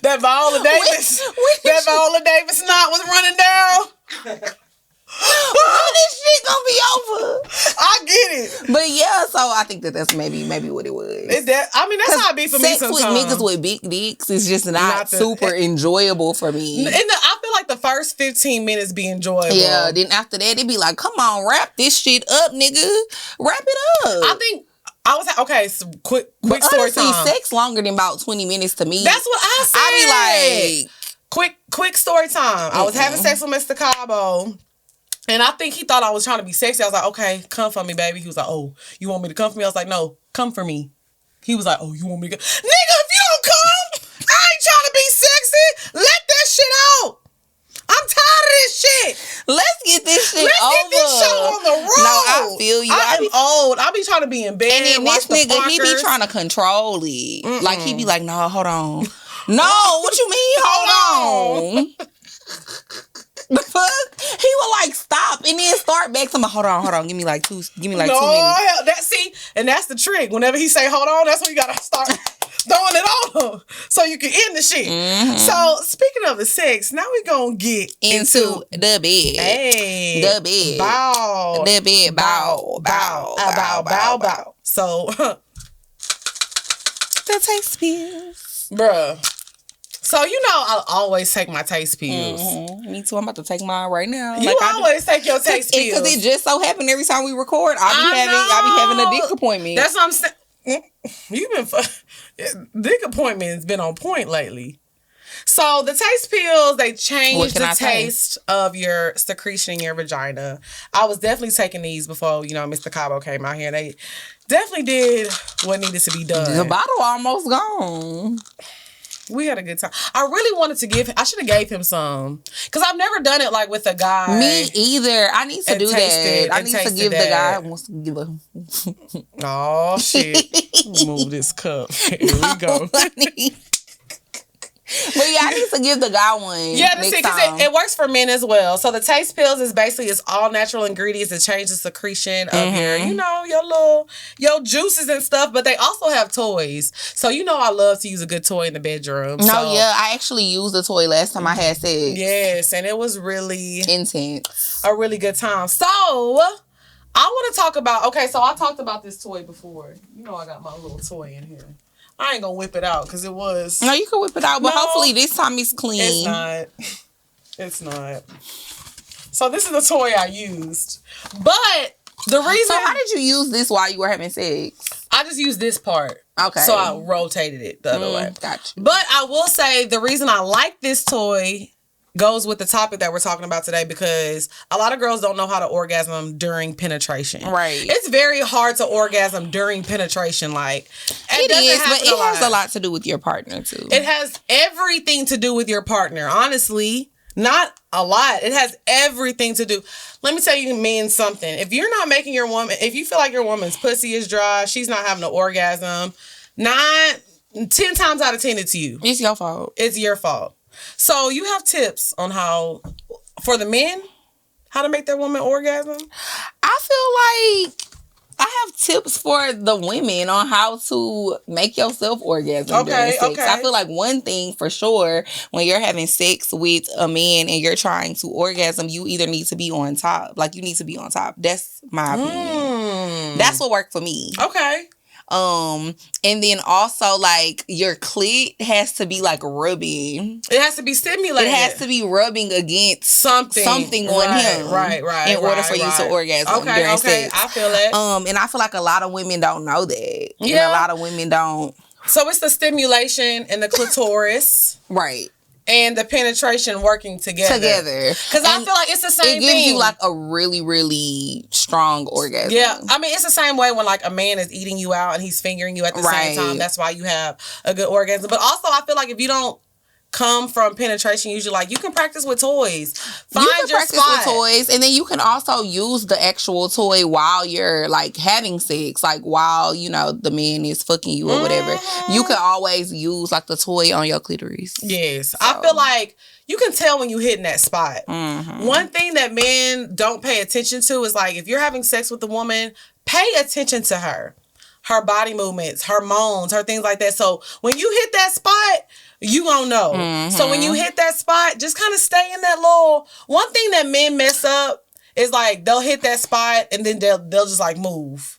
That Viola Davis snot was running down. When this shit gonna be over? I get it. But yeah, so I think that's maybe what it was. Is that? I mean, that's how it be for me sometimes. Sex with niggas with big dicks is just not super enjoyable for me. I feel like the first 15 minutes be enjoyable. Yeah, then after that, it be like, come on, wrap this shit up, nigga. Wrap it up. I think I was okay. So quick story honestly, time. sex longer than about 20 minutes to me. That's what I said. I be like, quick story time. I was having sex with Mr. Cabo. And I think he thought I was trying to be sexy. I was like, okay, come for me, baby. He was like, oh, you want me to come for me? I was like, no, come for me. He was like, oh, you want me to go? Nigga, if you don't come, I ain't trying to be sexy. Let that shit out. I'm tired of this shit. Let's get this shit Let's over. get this show on the road. No, I feel you. I am old. I be trying to be in bed. And then watch this the nigga, he be Parkers. trying to control it. Like, he be like, no, hold on. No, what you mean? Hold on. The fuck? He would like stop and then start back to me. Hold on. Give me like 2 minutes. Hell, and that's the trick. Whenever he say hold on, that's when you gotta start throwing it on him so you can end the shit. Mm-hmm. So speaking of the sex, now we gonna get into the bed. Hey, the bed. Bow. The bed. Bow. So the taste pills, bruh. So, you know, I always take my taste pills. Mm-hmm. Me too. I'm about to take mine right now. You always take your taste pills. Because it just so happened every time we record, I be having a dick appointment. That's what I'm saying. You've been... Dick appointment's been on point lately. So, the taste pills, they change the taste of your secretion in your vagina. I was definitely taking these before, you know, Mr. Cabo came out here. They definitely did what needed to be done. The bottle almost gone. We had a good time. I really wanted to I should have gave him some. Because I've never done it like with a guy. Me either. I need to do that. I need to give the guy wants to give a... Oh, shit. Move this cup. Here we go. But yeah, I need to give the guy one. Yeah, because it works for men as well. So the taste pills is basically it's all natural ingredients that change the secretion of your, you know, your juices and stuff. But they also have toys. So you know I love to use a good toy in the bedroom. I actually used the toy last time I had sex. Yes, and it was really intense. A really good time. So I want to talk about so I talked about this toy before. You know I got my little toy in here. I ain't gonna whip it out because it was... No, you can whip it out, but hopefully this time it's clean. It's not. So this is the toy I used. But the reason... So how did you use this while you were having sex? I just used this part. Okay. So I rotated it the other way. Gotcha. But I will say the reason I like this toy goes with the topic that we're talking about today because a lot of girls don't know how to orgasm during penetration. Right. It's very hard to orgasm during penetration. Like it is, but it has a lot to do with your partner too. It has everything to do with your partner. Honestly, not a lot. It has everything to do. Let me tell you, men, something. If you're not making your woman, if you feel like your woman's pussy is dry, she's not having an orgasm, 10 times out of 10, it's you. It's your fault. It's your fault. So you have tips on how, for the men, how to make their woman orgasm? I feel like I have tips for the women on how to make yourself orgasm during sex. Okay. I feel like one thing for sure, when you're having sex with a man and you're trying to orgasm, you either need to be on top. Like, you need to be on top. That's my opinion. That's what worked for me. Okay. And then also like your clit has to be like rubbing. It has to be stimulated. It has to be rubbing against something on him. Right. In order for you to orgasm during sex. I feel that. And I feel like a lot of women don't know that. Yeah. And a lot of women don't. So it's the stimulation and the clitoris. Right. And the penetration working together. Because I feel like it's the same thing. It gives you like a really, really strong orgasm. Yeah. I mean, it's the same way when like a man is eating you out and he's fingering you at the same time. That's why you have a good orgasm. But also I feel like if you don't come from penetration, usually like you can practice with toys. Find your spot. With toys, and then you can also use the actual toy while you're like having sex, like while you know the man is fucking you or whatever. You can always use like the toy on your clitoris. Yes, so. I feel like you can tell when you hitting that spot. One thing that men don't pay attention to is like if you're having sex with a woman, pay attention to her body movements, her moans, her things like that. So when you hit that spot, you gonna know. So when you hit that spot, just kind of stay in that little... One thing that men mess up is like they'll hit that spot and then they'll just like move.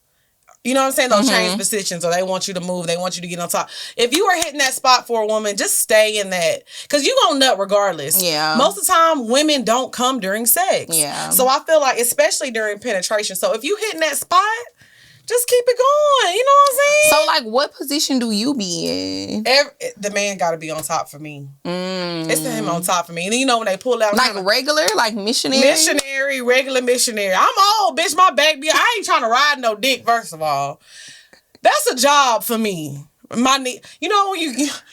You know what I'm saying? They'll change positions or they want you to move. They want you to get on top. If you are hitting that spot for a woman, just stay in that. Because you gonna nut regardless. Yeah. Most of the time, women don't come during sex. Yeah. So I feel like, especially during penetration. So if you hitting that spot... just keep it going. You know what I'm saying? So, like, what position do you be in? The man got to be on top for me. It's him on top for me. And then, you know, when they pull out... Like regular? Like missionary? Missionary, regular missionary. I'm old, bitch. My back be... I ain't trying to ride no dick, first of all. That's a job for me. My knee... You know when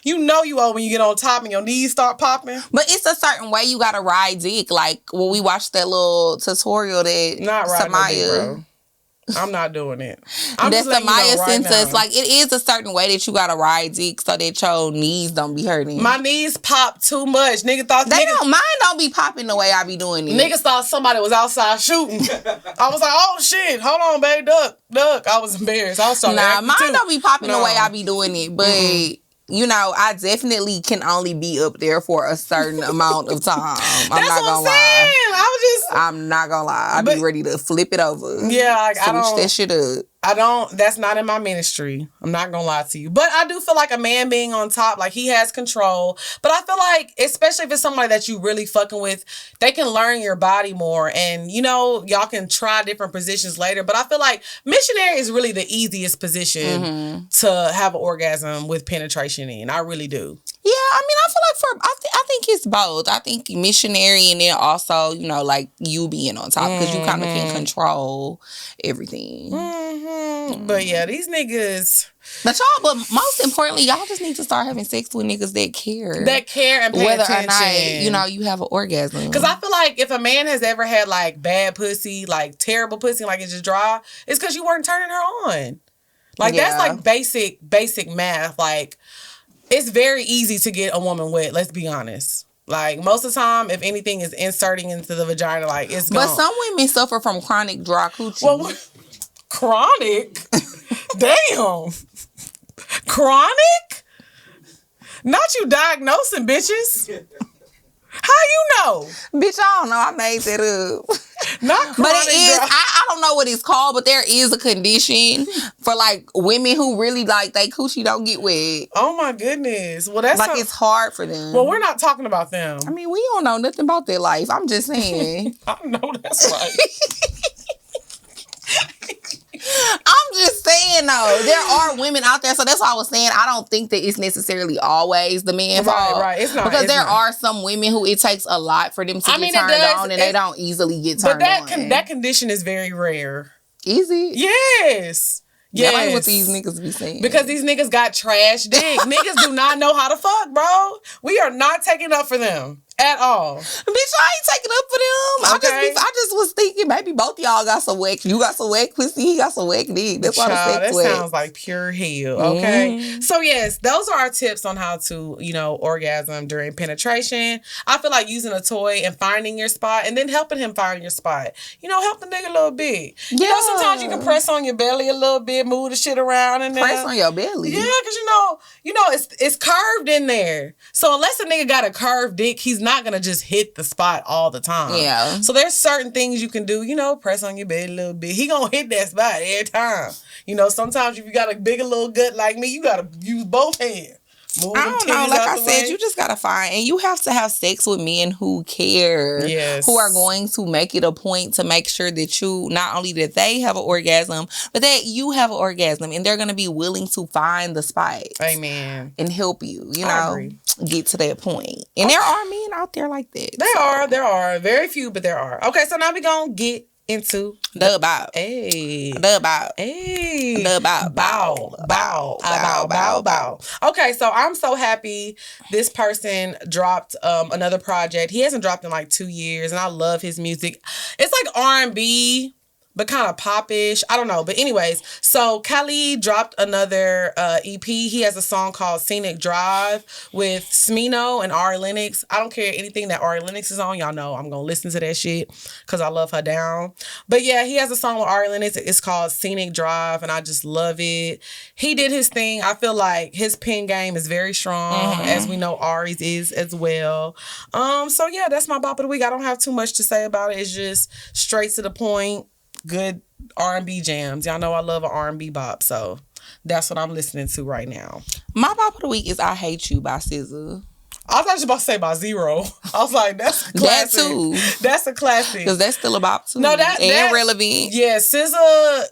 you know you old when you get on top and your knees start popping? But it's a certain way you got to ride dick. Like, when we watched that little tutorial that Not riding no dick, bro. I'm not doing it. That's the Maya sentence. Like, it is a certain way that you gotta ride dick so that your knees don't be hurting. My knees pop too much. Mine don't be popping the way I be doing it. Niggas thought somebody was outside shooting. I was like, oh shit, hold on, babe, duck. I was embarrassed. I was starting to act mine too. Don't be popping the way I be doing it, but. You know, I definitely can only be up there for a certain amount of time. I'm not gonna lie. I'm not gonna lie. I be ready to flip it over. Yeah, like switch that shit up. That's not in my ministry. I'm not gonna lie to you. But I do feel like a man being on top, like he has control. But I feel like, especially if it's somebody that you really fucking with, they can learn your body more. And, you know, y'all can try different positions later. But I feel like missionary is really the easiest position to have an orgasm with penetration in. I really do. Yeah, I mean, I feel like I think it's both. I think missionary and then also, you know, like you being on top because you kind of can control everything. But yeah, these niggas. But most importantly, y'all just need to start having sex with niggas that care. That care and pay whether attention. or not, you know, you have an orgasm. Because I feel like if a man has ever had like bad pussy, like terrible pussy, like it's just dry, it's because you weren't turning her on. Like that's like basic math. Like it's very easy to get a woman wet, let's be honest. Like, most of the time, if anything is inserting into the vagina, like, it's gone. But some women suffer from chronic dry coochie. Well, chronic? Damn. Chronic? Not you diagnosing, bitches. How you know? Bitch, I don't know. I made that up. Not chronic. But it is, I don't know what it's called, but there is a condition for like women who really like they coochie don't get wet. Oh my goodness. Well, that's like it's hard for them. Well, we're not talking about them. I mean, we don't know nothing about their life. I'm just saying. I know that's right. I'm just saying though, there are women out there, so that's why I was saying I don't think that it's necessarily always the man's fault. Right. It's not because there are some women who it takes a lot for them to get turned on, and they don't easily get turned on. But that condition is very rare. Is it? Yes. Yeah, that's what these niggas be saying. Because these niggas got trash dick. Niggas do not know how to fuck, bro. We are not taking up for them. At all. Bitch, I ain't taking up for them. Okay. I just was thinking maybe both of y'all got some wet. You got some wet pussy, he got some wet dick. That's why the sex wet. That sounds like pure hell. Okay. So yes, those are our tips on how to, orgasm during penetration. I feel like using a toy and finding your spot and then helping him find your spot. Help the nigga a little bit. Yeah. Sometimes you can press on your belly a little bit, move the shit around in there. Press on your belly. Yeah, because it's curved in there. So unless a nigga got a curved dick, he's not gonna just hit the spot all the time. Yeah. So there's certain things you can do, press on your belly a little bit. He gonna hit that spot every time. Sometimes if you got a bigger little gut like me, you gotta use both hands. I don't know. Like I said, you just gotta find, and you have to have sex with men who care, who are going to make it a point to make sure that you, not only that they have an orgasm, but that you have an orgasm, and they're gonna be willing to find the spot, amen, and help you, get to that point. And there are men out there like that. There are very few, but there are. Okay, so now we gonna get into the bow. Hey. The bow. Hey. The bow. Bow. Okay, so I'm so happy this person dropped another project. He hasn't dropped in like 2 years, and I love his music. It's like R&B, but kind of pop-ish. I don't know. But anyways, so Khalid dropped another EP. He has a song called Scenic Drive with Smino and Ari Lennox. I don't care anything that Ari Lennox is on. Y'all know I'm going to listen to that shit because I love her down. But yeah, he has a song with Ari Lennox. It's called Scenic Drive, and I just love it. He did his thing. I feel like his pen game is very strong, as we know Ari's is as well. So yeah, that's my bop of the week. I don't have too much to say about it. It's just straight to the point. Good R&B jams. Y'all know I love an R&B bop, so that's what I'm listening to right now. My bop of the week is I Hate You by SZA. I thought you were about to say by Zero. I was like, that's a classic. That too. That's a classic. Because that's still a bop too. No, that's relevant. Yeah, SZA,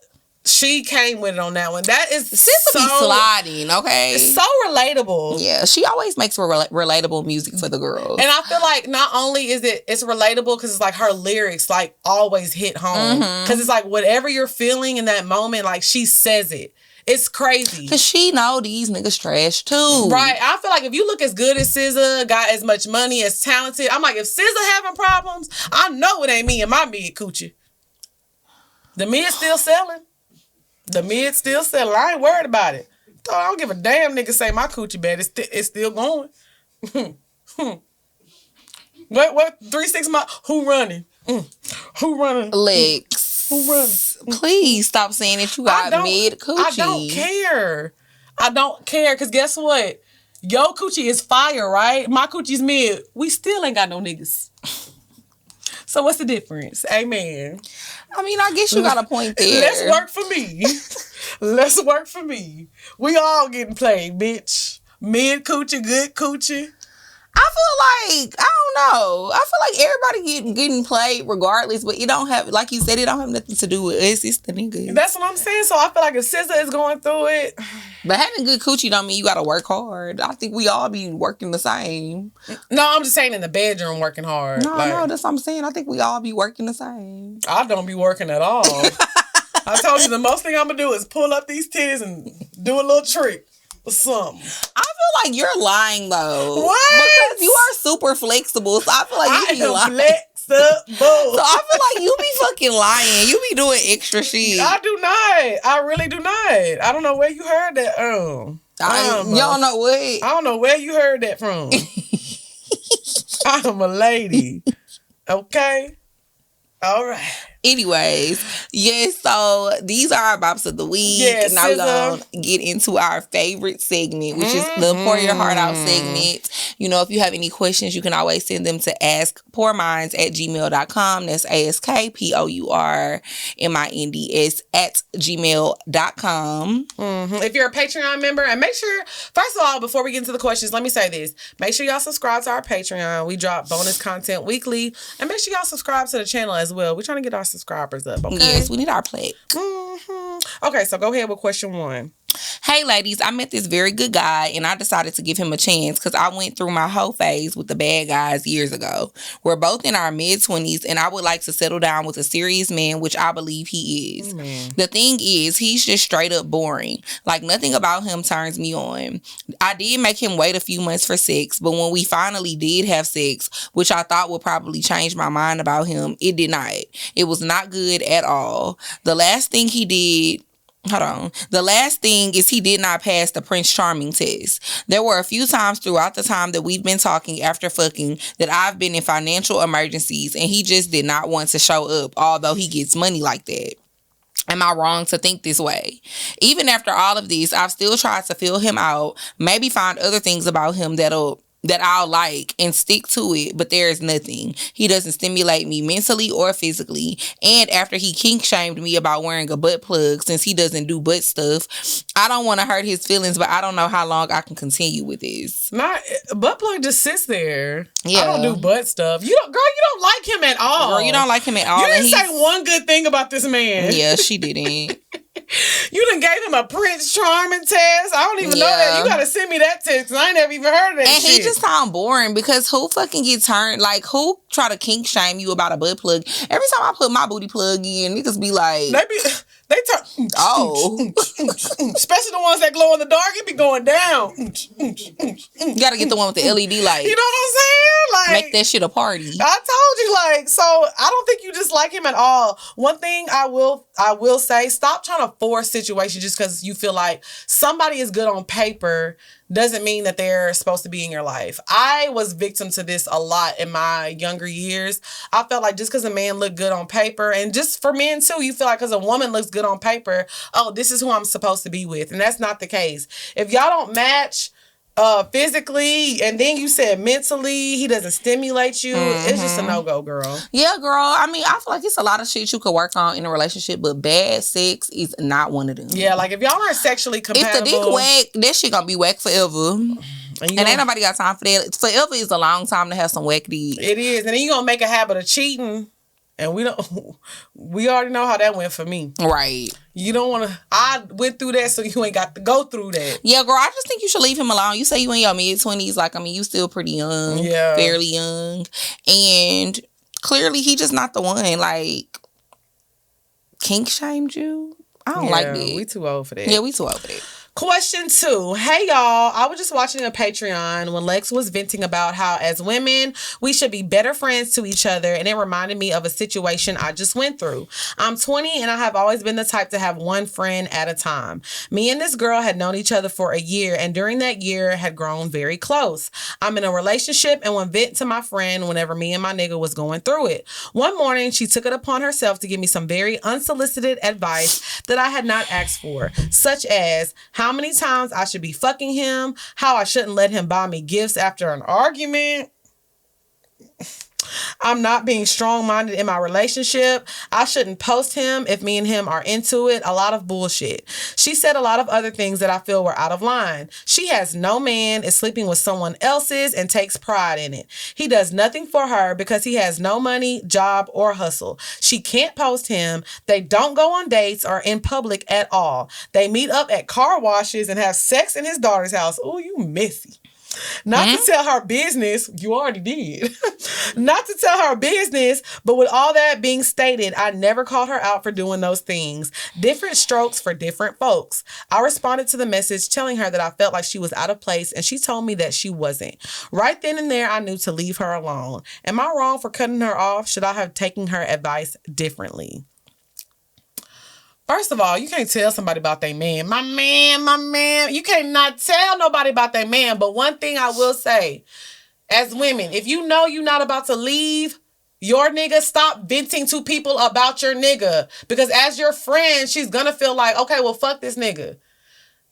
She came with it on that one. That is SZA be sliding, okay? It's so relatable. Yeah, she always makes relatable music for the girls. And I feel like not only is it's relatable because it's like her lyrics like always hit home. Because it's like whatever you're feeling in that moment, like she says it. It's crazy. Because she know these niggas trash too. Right. I feel like if you look as good as SZA, got as much money, as talented, I'm like, if SZA having problems, I know it ain't me and my mid coochie. The mid's still selling. I ain't worried about it. So I don't give a damn nigga say my coochie bad. It's still going. What? 3 6 months? Who running? Who running? Lex. Who running? Please stop saying that you got mid coochie. I don't care. Because guess what? Yo coochie is fire, right? My coochie's mid. We still ain't got no niggas. So what's the difference? Amen. I mean, I guess you got a point there. Let's work for me. We all getting played, bitch. Mid coochie, good coochie. I feel like, I don't know. I feel like everybody getting played regardless, but it don't have, like you said, it don't have nothing to do with us. It's the niggas. That's what I'm saying. So I feel like if SZA is going through it. But having good coochie don't mean you got to work hard. I think we all be working the same. No, I'm just saying in the bedroom working hard. No, that's what I'm saying. I think we all be working the same. I don't be working at all. I told you the most thing I'm going to do is pull up these titties and do a little trick. Or something. I feel like you're lying though. What? Because you are super flexible. So I feel like you be lying. Flexible. So I feel like you be fucking lying. You be doing extra shit. I do not. I really do not. I don't know where you heard that. Y'all know what? I don't know where you heard that from. I'm a lady. Okay. All right. Anyways, yes, so these are our bops of the week. Yes, now we're going to get into our favorite segment, which is the Pour Your Heart Out segment. You know, if you have any questions, you can always send them to askpourminds@gmail.com. That's askpourminds@gmail.com. If you're a Patreon member, and make sure, first of all, before we get into the questions, let me say this. Make sure y'all subscribe to our Patreon. We drop bonus content weekly. And make sure y'all subscribe to the channel as well. We're trying to get our subscribers up, okay? Yes, we need our plate. Okay, so go ahead with question 1. Hey, ladies, I met this very good guy, and I decided to give him a chance because I went through my whole phase with the bad guys years ago. We're both in our mid-20s, and I would like to settle down with a serious man, which I believe he is. The thing is, he's just straight up boring. Like, nothing about him turns me on. I did make him wait a few months for sex, but when we finally did have sex, which I thought would probably change my mind about him, it did not. It was not good at all. The last thing is he did not pass the Prince Charming test. There were a few times throughout the time that we've been talking after fucking that I've been in financial emergencies and he just did not want to show up, although he gets money like that. Am I wrong to think this way? Even after all of this, I've still tried to fill him out, maybe find other things about him that I'll like and stick to it, but there is nothing. He doesn't stimulate me mentally or physically. And after he kink shamed me about wearing a butt plug since he doesn't do butt stuff, I don't want to hurt his feelings, but I don't know how long I can continue with this. Butt plug just sits there. Yeah. I don't do butt stuff. You don't like him at all. Girl, you don't like him at all. You didn't say one good thing about this man. Yeah, she didn't. You done gave him a Prince Charming test. I don't even know that. You gotta send me that test because I ain't never even heard of that and shit. He just sound boring because who fucking gets turned? Like, who try to kink shame you about a butt plug? Every time I put my booty plug in, niggas be like... They turn... Oh. Especially the ones that glow in the dark, it be going down. You gotta get the one with the LED light. You know what I'm saying? Like, make that shit a party. I told you, so I don't think you just like him at all. One thing I will say, stop trying to force situations just because you feel like somebody is good on paper doesn't mean that they're supposed to be in your life. I was victim to this a lot in my younger years. I felt like just because a man looked good on paper, and just for men too, you feel like because a woman looks good on paper, oh, this is who I'm supposed to be with. And that's not the case. If y'all don't match physically, and then you said mentally, he doesn't stimulate you, it's just a no-go, girl. Yeah, girl. I mean, I feel like it's a lot of shit you could work on in a relationship, but bad sex is not one of them. Yeah, like if y'all aren't sexually compatible, if the dick whack, that shit gonna be whack forever. And ain't nobody got time for that. Forever is a long time to have some whack dick. It is. And then you gonna make a habit of cheating. And we already know how that went for me. Right. You don't want to, I went through that, so you ain't got to go through that. Yeah, girl, I just think you should leave him alone. You say you in your mid-20s. Like, I mean, you still pretty young. Yeah. Fairly young. And clearly, he just not the one. Like, kink shamed you? I don't like that. We too old for that. Yeah, we too old for that. Question 2. Hey, y'all. I was just watching a Patreon when Lex was venting about how, as women, we should be better friends to each other, and it reminded me of a situation I just went through. I'm 20, and I have always been the type to have one friend at a time. Me and this girl had known each other for a year, and during that year had grown very close. I'm in a relationship and would vent to my friend whenever me and my nigga was going through it. One morning, she took it upon herself to give me some very unsolicited advice that I had not asked for, such as how many times I should be fucking him, how I shouldn't let him buy me gifts after an argument. I'm not being strong-minded in my relationship. I shouldn't post him if me and him are into it. A lot of bullshit. She said a lot of other things that I feel were out of line. She has no man, is sleeping with someone else's, and takes pride in it. He does nothing for her because he has no money, job, or hustle. She can't post him. They don't go on dates or in public at all. They meet up at car washes and have sex in his daughter's house. Oh, you messy. Not to tell her business, you already did. Not to tell her business, but with all that being stated, I never called her out for doing those things. Different strokes for different folks. I responded to the message telling her that I felt like she was out of place, and she told me that she wasn't. Right then and there, I knew to leave her alone. Am I wrong for cutting her off? Should I have taken her advice differently? First of all, you can't tell somebody about their man. My man. You can't not tell nobody about their man. But one thing I will say, as women, if you know you're not about to leave your nigga, stop venting to people about your nigga. Because as your friend, she's going to feel like, okay, well, fuck this nigga.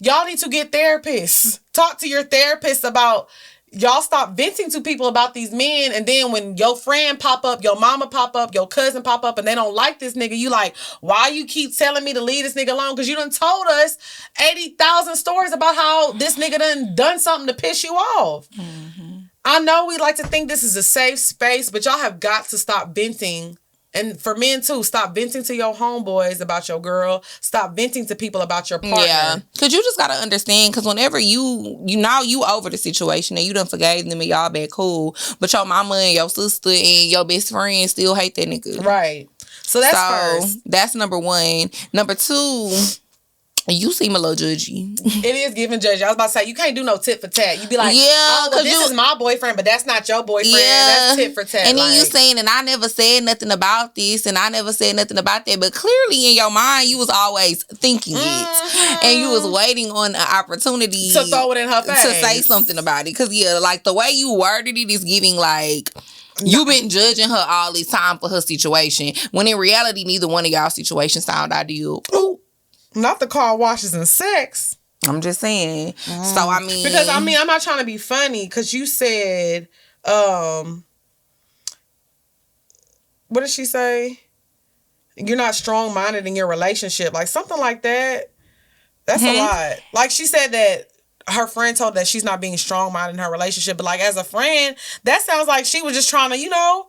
Y'all need to get therapists. Talk to your therapist about... Y'all stop venting to people about these men, and then when your friend pop up, your mama pop up, your cousin pop up, and they don't like this nigga, you like, why you keep telling me to leave this nigga alone? Because you done told us 80,000 stories about how this nigga done something to piss you off. Mm-hmm. I know we like to think this is a safe space, but y'all have got to stop venting. And for men too, stop venting to your homeboys about your girl. Stop venting to people about your partner. Yeah, because you just got to understand, because whenever you over the situation and you done forgave them and y'all been cool, but your mama and your sister and your best friend still hate that nigga. Right. So that's first. That's number 1. Number 2... You seem a little judgy. It is giving judgy. I was about to say, you can't do no tit for tat. You be like, this is my boyfriend, but that's not your boyfriend. Yeah. That's tit for tat. And then you saying, and I never said nothing about this, and I never said nothing about that. But clearly in your mind, you was always thinking it. And you was waiting on an opportunity to throw it in her face. To say something about it. Because, like, the way you worded it is giving, like... You've been judging her all this time for her situation. When in reality, neither one of y'all situations sound ideal. Ooh. Not the car washes and sex. I'm just saying. So, I mean... Because, I'm not trying to be funny. Because you said... what did she say? You're not strong-minded in your relationship. Like, something like that. That's a lot. Like, she said that her friend told that she's not being strong-minded in her relationship. But, like, as a friend, that sounds like she was just trying to,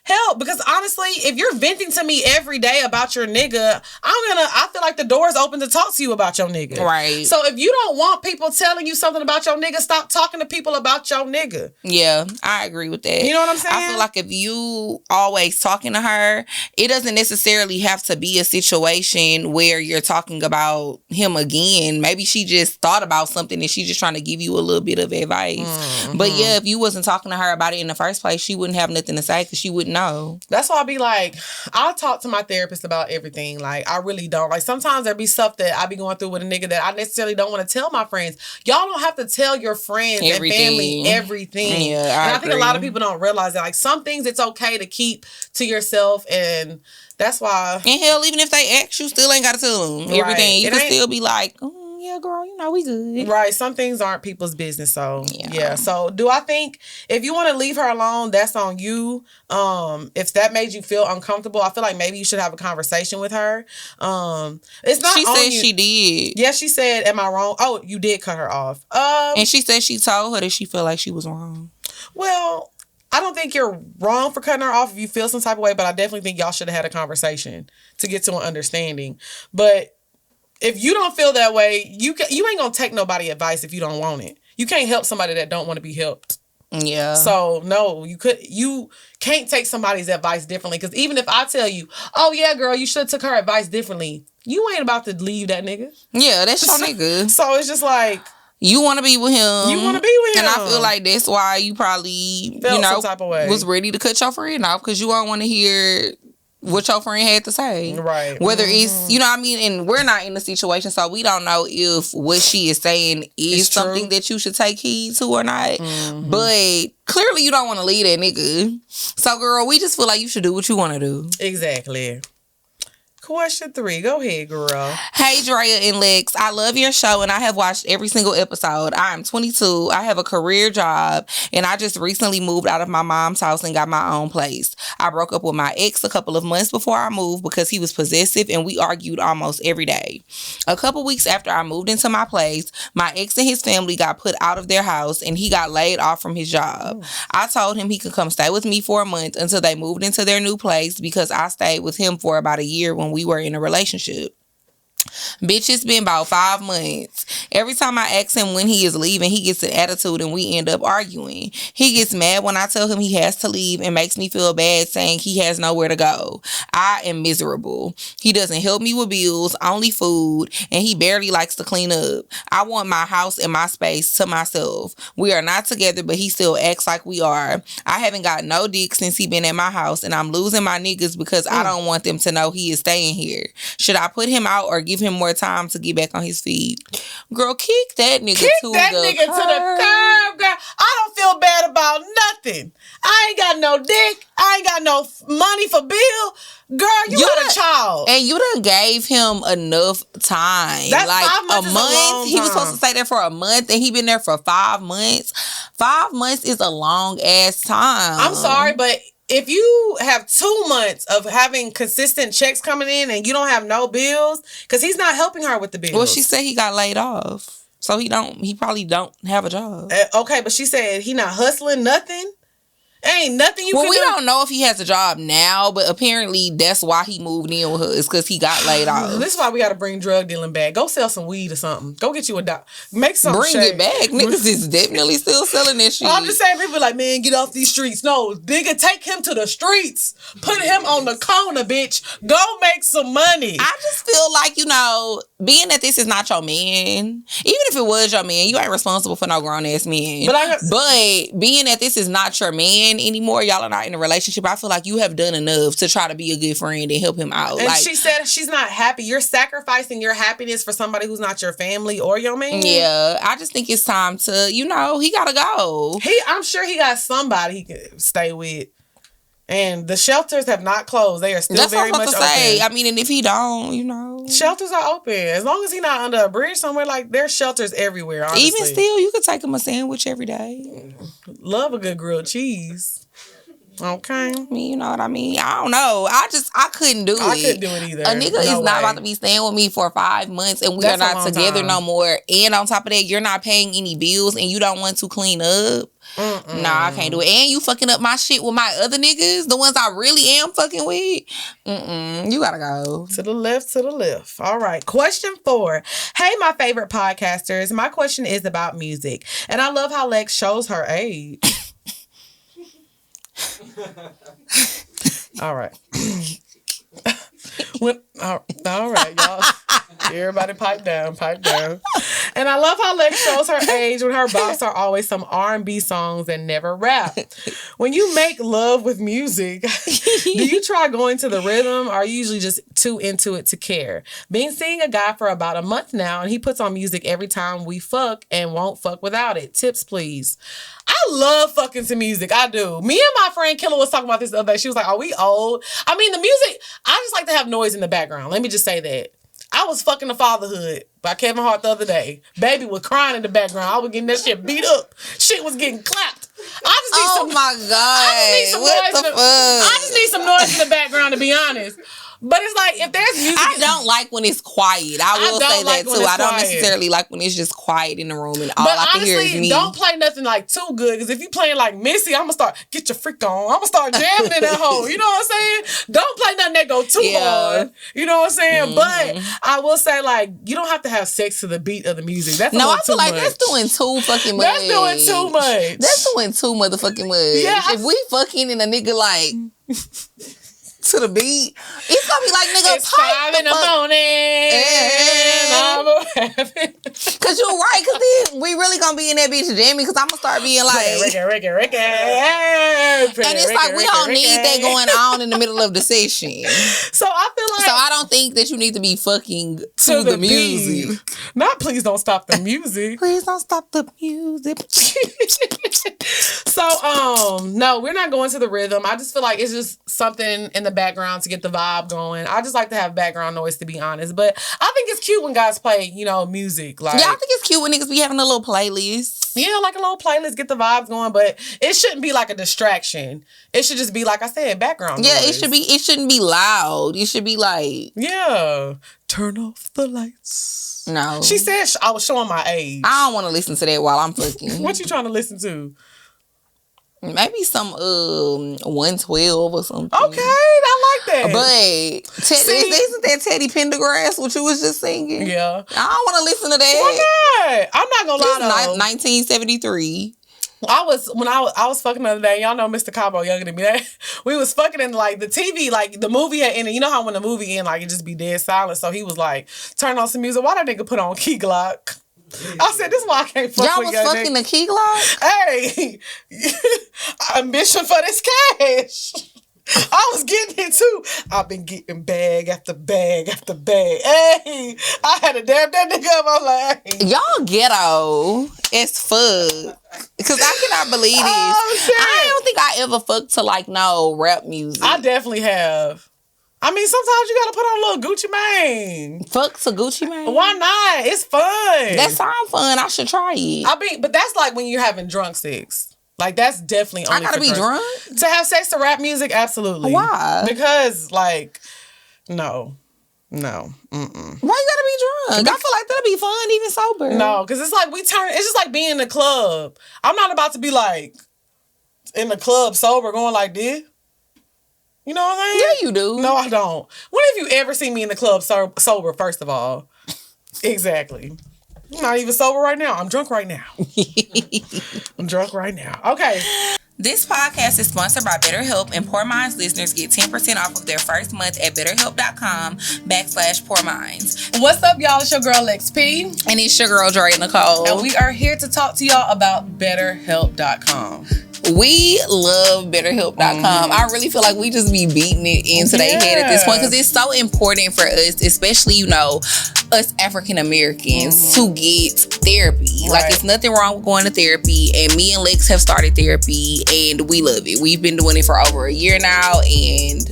help. Because honestly, if you're venting to me every day about your nigga, I feel like the door is open to talk to you about your nigga. Right. So if you don't want people telling you something about your nigga, stop talking to people about your nigga. Yeah, I agree with that. You know what I'm saying? I feel like if you always talking to her, it doesn't necessarily have to be a situation where you're talking about him again. Maybe she just thought about something and she's just trying to give you a little bit of advice. Mm-hmm. But yeah, if you wasn't talking to her about it in the first place, she wouldn't have nothing to say because she wouldn't know. That's why I be like, I'll talk to my therapist about everything. Like, I really don't. Like, sometimes there be stuff that I be going through with a nigga that I necessarily don't want to tell my friends. Y'all don't have to tell your friends and family everything. Yeah, I think a lot of people don't realize that. Like, some things it's okay to keep to yourself, and that's why. And hell, even if they ask, you still ain't got to tell them everything. You can still be like, yeah, girl, we good. Right. Some things aren't people's business. So, yeah. So, do I think if you want to leave her alone, that's on you. If that made you feel uncomfortable, I feel like maybe you should have a conversation with her. It's not. She said she did. Yeah, she said, am I wrong? Oh, you did cut her off. And she said she told her that she felt like she was wrong. Well, I don't think you're wrong for cutting her off if you feel some type of way, but I definitely think y'all should have had a conversation to get to an understanding. But if you don't feel that way, you ain't gonna take nobody advice if you don't want it. You can't help somebody that don't want to be helped. Yeah. So no, you can't take somebody's advice differently. Because even if I tell you, oh yeah, girl, you should have took her advice differently, you ain't about to leave that nigga. Yeah, that's your nigga. So it's just like, you want to be with him. You want to be with him. And I feel like that's why you probably, felt some type of way. Was ready to cut your friend off because you don't want to hear what your friend had to say. Right. Whether it's, you know what I mean? And we're not in the situation, so we don't know if what she is saying is something that you should take heed to or not. Mm-hmm. But clearly you don't want to leave that nigga. So, girl, we just feel like you should do what you want to do. Exactly. Question 3. Go ahead, girl. Hey, Drea and Lex. I love your show and I have watched every single episode. I am 22. I have a career job and I just recently moved out of my mom's house and got my own place. I broke up with my ex a couple of months before I moved because he was possessive and we argued almost every day. A couple weeks after I moved into my place, my ex and his family got put out of their house and he got laid off from his job. I told him he could come stay with me for a month until they moved into their new place because I stayed with him for about a year when we were in a relationship. Bitch, it's been about 5 months. Every time I ask him when he is leaving, he gets an attitude and we end up arguing. He gets mad when I tell him he has to leave and makes me feel bad saying he has nowhere to go. I am miserable. He doesn't help me with bills, only food, and he barely likes to clean up. I want my house and my space to myself. We are not together, but he still acts like we are. I haven't got no dick since he been at my house, and I'm losing my niggas because I don't want them to know he is staying here. Should I put him out or give him more time to get back on his feet? Girl, kick that nigga to the curb, girl. I don't feel bad about nothing. I ain't got no dick. I ain't got no money for bill. Girl, you got a child. And you done gave him enough time. That's like 5 months a month. He was supposed to stay there for a month and he been there for 5 months. 5 months is a long ass time. I'm sorry, but if you have 2 months of having consistent checks coming in and you don't have no bills, because he's not helping her with the bills. Well, she said he got laid off. So he probably don't have a job. Okay, but she said he not hustling nothing. Ain't nothing you can do. Well, we don't know if he has a job now, but apparently that's why he moved in with her. It's because he got laid off. This is why we got to bring drug dealing back. Go sell some weed or something. Go get you a doc. Make some Bring it back. Niggas is definitely still selling that shit. I'm just saying, people like, man, get off these streets. No, nigga, take him to the streets. Put him on the corner, bitch. Go make some money. I just feel like, being that this is not your man, even if it was your man, you ain't responsible for no grown-ass man. But being that this is not your man anymore, y'all are not in a relationship, I feel like you have done enough to try to be a good friend and help him out. And she said she's not happy. You're sacrificing your happiness for somebody who's not your family or your man. Yeah, I just think it's time to, he gotta go. I'm sure he got somebody he can stay with. And the shelters have not closed. They are still very much open. Say. I mean, and if he don't, shelters are open. As long as he's not under a bridge somewhere, like, there's shelters everywhere, honestly. Even still, you could take him a sandwich every day. Love a good grilled cheese. Okay. I mean, you know what I mean? I don't know. I couldn't do it. I couldn't do it either. A nigga is not about to be staying with me for 5 months and we are not together no more. And on top of that, you're not paying any bills and you don't want to clean up. Mm-mm. Nah, I can't do it. And you fucking up my shit with my other niggas, the ones I really am fucking with. You gotta go. To the left. All right. Question 4. Hey, my favorite podcasters. My question is about music. And I love how Lex shows her age. All right. All right, y'all. Everybody pipe down. And I love how Lex shows her age when her bops are always some R&B songs and never rap. When you make love with music, do you try going to the rhythm or are you usually just too into it to care? Been seeing a guy for about a month now and he puts on music every time we fuck and won't fuck without it. Tips, please. I love fucking to music. I do. Me and my friend Killa was talking about this the other day. She was like, are we old? I mean, the music, I just like to have noise in the background. Let me just say that. I was fucking The Fatherhood by Kevin Hart the other day. Baby was crying in the background. I was getting that shit beat up. Shit was getting clapped. I just need my God. What the fuck? I just need some noise in the background, to be honest. But it's like, if there's music... I don't like when it's quiet. I will say that, too. I don't necessarily like when it's just quiet in the room and all I can hear is me. Don't play nothing like too good, because if you playing like Missy, I'm going to start, get your freak on. I'm going to start jamming in that hole. You know what I'm saying? Don't play nothing that go too hard. You know what I'm saying? But I will say, like, you don't have to have sex to the beat of the music. That's a little too much. That's doing too fucking much. That's doing too much. That's doing too motherfucking much. Yeah, if we fucking and a nigga like to the beat, it's gonna be like, nigga, it's 5 in the morning. Cause you're right, cause then we really gonna be in that bitch jamming, cause I'm gonna start being like Ricky. And it's like we don't need that going on in the middle of the session. So I feel like, so I don't think that you need to be fucking to the music. Beat. Not please don't stop the music. Please don't stop the music. So no, we're not going to the rhythm. I just feel like it's just something in the background to get the vibe going. I just like to have background noise, to be honest. But I think it's cute when guys play, music. Like, yeah, I think it's cute when niggas be having a little playlist. Yeah, like a little playlist, get the vibes going, but it shouldn't be like a distraction. It should just be, like I said, background noise. Yeah, it shouldn't be loud. It should be like, yeah, turn off the lights. No. She said I was showing my age. I don't want to listen to that while I'm fucking. What you trying to listen to? Maybe some 112 or something. Okay, I like that. But isn't that Teddy Pendergrass what you was just singing? Yeah. I don't want to listen to that. Why not? I'm not gonna lie though. 1973. I was fucking the other day. Y'all know Mr. Cabo younger than me. We was fucking in like the TV, like the movie had ended. You know how when the movie end, like it just be dead silent. So he was like, turn on some music. Why that nigga put on Key Glock? I said, this is why I can't fuck y'all with was fucking nigga. The Key Glock? Hey, ambition for this cash. I was getting it too. I've been getting bag after bag after bag. Hey, I had to dab that nigga up. I'm like, hey. Y'all ghetto as fuck. Because I cannot believe this. Oh, shit. I don't think I ever fucked to like no rap music. I definitely have. I mean, sometimes you gotta put on a little Gucci Mane. Fuck to Gucci Mane? Why not? It's fun. That sound fun. I should try it. But that's like when you're having drunk sex. Like, that's definitely only I gotta be drunk? To have sex to rap music, absolutely. Why? Because, like, no. Mm-mm. Why you gotta be drunk? I feel like that'll be fun even sober. No, because it's like it's just like being in the club. I'm not about to be like in the club sober going like this. You know what I'm saying? Yeah, you do. No, I don't. When have you ever seen me in the club sober, first of all? Exactly. I'm not even sober right now. I'm drunk right now. Okay. This podcast is sponsored by BetterHelp, and Poor Minds listeners get 10% off of their first month at BetterHelp.com/PoorMinds. What's up, y'all? It's your girl, XP. And it's your girl, Dre Nicole. And we are here to talk to y'all about BetterHelp.com. We love BetterHelp.com. I really feel like we just be beating it into their head at this point because it's so important for us, especially, us African Americans to get therapy. Right. Like, it's nothing wrong with going to therapy, and me and Lex have started therapy, and we love it. We've been doing it for over a year now, and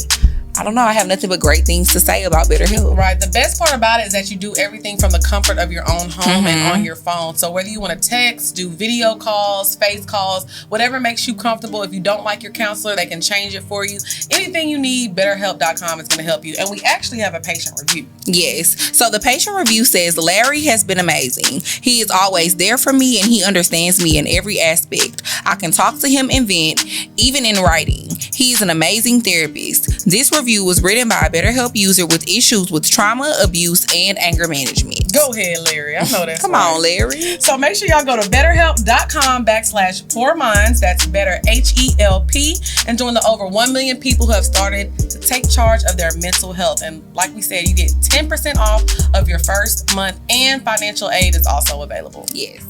I don't know. I have nothing but great things to say about BetterHelp. Right. The best part about it is that you do everything from the comfort of your own home and on your phone. So whether you want to text, do video calls, face calls, whatever makes you comfortable. If you don't like your counselor, they can change it for you. Anything you need, BetterHelp.com is going to help you. And we actually have a patient review. Yes. So the patient review says, Larry has been amazing. He is always there for me, and he understands me in every aspect. I can talk to him and vent, even in writing. He is an amazing therapist. This review was written by a BetterHelp user with issues with trauma, abuse, and anger management. Go ahead, Larry. I know that's Come on, Larry. So make sure y'all go to BetterHelp.com/PoorMinds. That's better HELP. And join the over 1 million people who have started to take charge of their mental health. And like we said, you get 10% off of your first month, and financial aid is also available. Yes.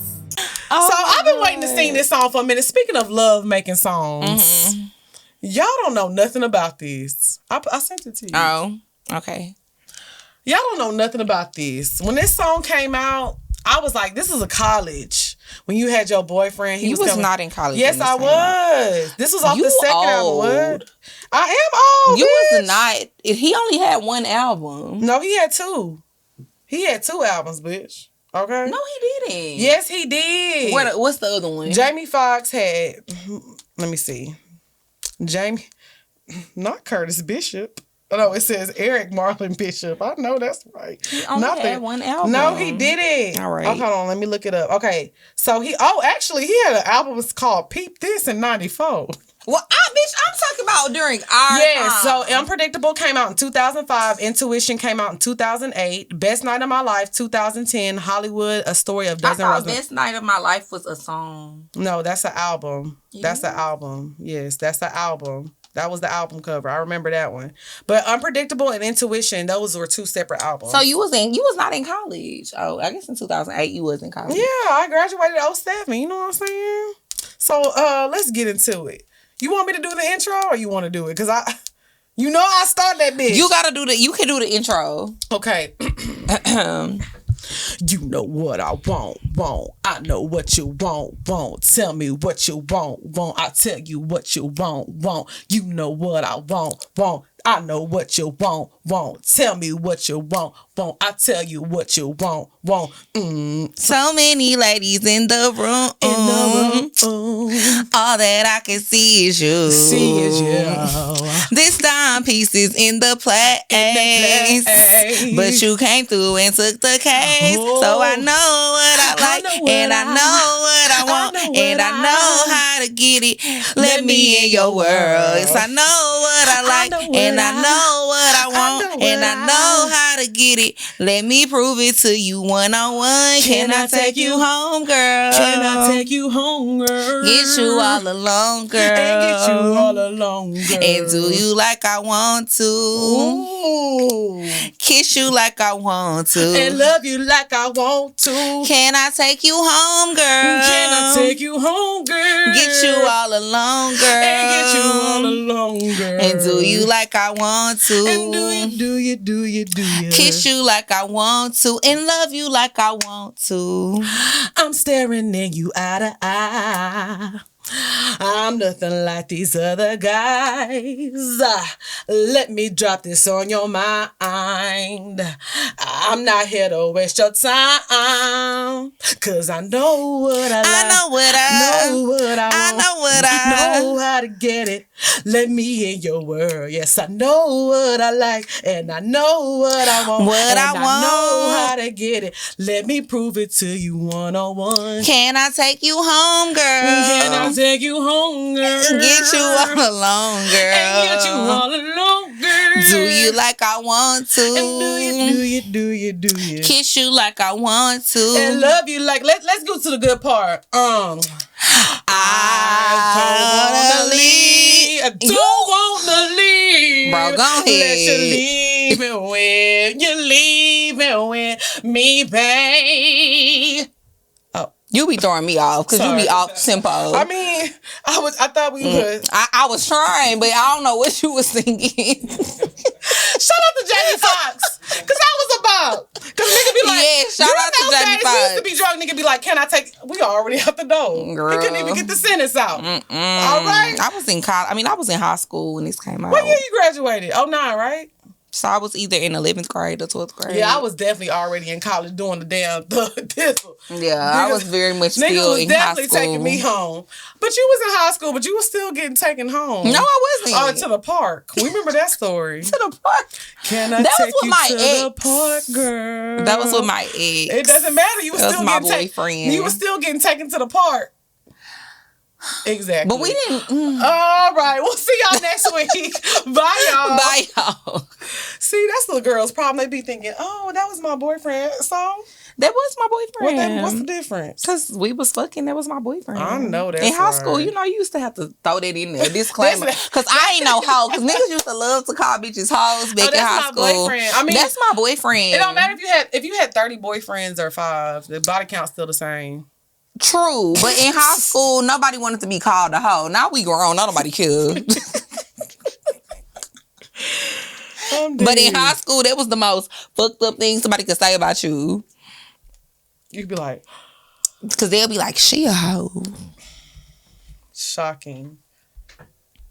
So I've been waiting to sing this song for a minute. Speaking of love making songs, y'all don't know nothing about this. I sent it to you. Oh, okay. Y'all don't know nothing about this. When this song came out, I was like, this is a college. When you had your boyfriend, he was not in college. Yes, I was. This was off the second album. What? I am old. You was not. He only had one album. No, he had two. He had two albums, bitch. Okay. No, he didn't. Yes, he did. What's the other one? Jamie Foxx had. Let me see. Jamie, not Curtis Bishop. No, it says Eric Marlon Bishop. I know that's right. He only had one album. No, he didn't. All right. Oh, hold on, let me look it up. Okay, so actually, he had an album called Peep This in '94. Well, I'm talking about during our time. So Unpredictable came out in 2005. Intuition came out in 2008. Best Night of My Life, 2010. Hollywood, A Story of Dozen Roses. Best Night of My Life was a song. No, that's an album. Yeah. That's an album. Yes, that's an album. That was the album cover. I remember that one. But Unpredictable and Intuition, those were two separate albums. So you was not in college. Oh, I guess in 2008 you was in college. Yeah, I graduated 07. You know what I'm saying? So let's get into it. You want me to do the intro or you want to do it? Because I start that bitch. You can do the intro. Okay. You know what I want. I know what you want. Tell me what you want. I tell you what you want. You know what I want. I know what you want. Tell me what you want. I tell you what you want. So many ladies in the room. All that I can see is you. This timepieces in the place. But you came through and took the case. Oh. So I know what I like. And I know what I want. And I know how to get it. Let me in your world. Yes, I know what I like. And I know what I want. And I know how to get it. Let me prove it to you one-on-one. Can I take you home, girl? Can I take you home, girl? Get you all alone, girl. And get you all alone, girl. And do you like I want to? Ooh. Kiss you like I want to. And love you like I want to. Can I take you home, girl? Can I take you home, girl? Get you all alone, girl. And get you all alone, girl. And do you like I want to? And do you? Kiss you like I want to. And love you like I want to. I'm staring in you eye to eye. I'm nothing like these other guys. Let me drop this on your mind. I'm not here to waste your time. Cause I know what I like. I know what I know how to get it. Let me in your world. Yes, I know what I like. And I know what I want. I know how to get it. Let me prove it to you one-on-one. Can I take you home, girl? Can I take you home, girl? Get you all alone, girl. And get you all alone, girl. Do you like I want to? And do you? Kiss you like I want to. And love you like, let's go to the good part. I don't wanna leave. Bro, go ahead. Let you leave me when you leave me, babe. You be throwing me off because you be off tempo. I mean, I thought we would. I was trying, but I don't know what you was singing. Shout out to Jamie Foxx. Cause I was about. Cause nigga be like, yeah, shout out to Jamie Foxx. He used to be drunk. Nigga be like, can I take? We already out the door. Girl. We couldn't even get the sentence out. All right. I was in college. I was in high school when this came out. What year you graduated? 09, right? So I was either in 11th grade or 12th grade. Yeah, I was definitely already in college doing the damn thistle. Yeah, I was very much still in high school. Nigga was definitely taking me home. But you was in high school, but you was still getting taken home. No, I wasn't. Oh, to the park. We remember that story. To the park. Can I take you to the park, girl? That was with my ex. It doesn't matter. You was still my boyfriend. You was still getting taken to the park. Exactly. But we didn't. All right. We'll see y'all next week. Bye, y'all. Bye, y'all. See, that's the girls' problem. They be thinking, oh, that was my boyfriend. So that was my boyfriend. What's the difference? Because we was fucking. That was my boyfriend. I know that. In high school, you used to have to throw that in there. Disclaimer. Because I ain't no hoe. Because niggas used to love to call bitches hoes back in high school. Boyfriend. I mean, that's my boyfriend. It don't matter if you had 30 boyfriends or 5. The body count's still the same. True, but in high school, nobody wanted to be called a hoe. Now we grown, nobody cared. But in high school, that was the most fucked up thing somebody could say about you. You could be like, because they'll be like, she a hoe. Shocking.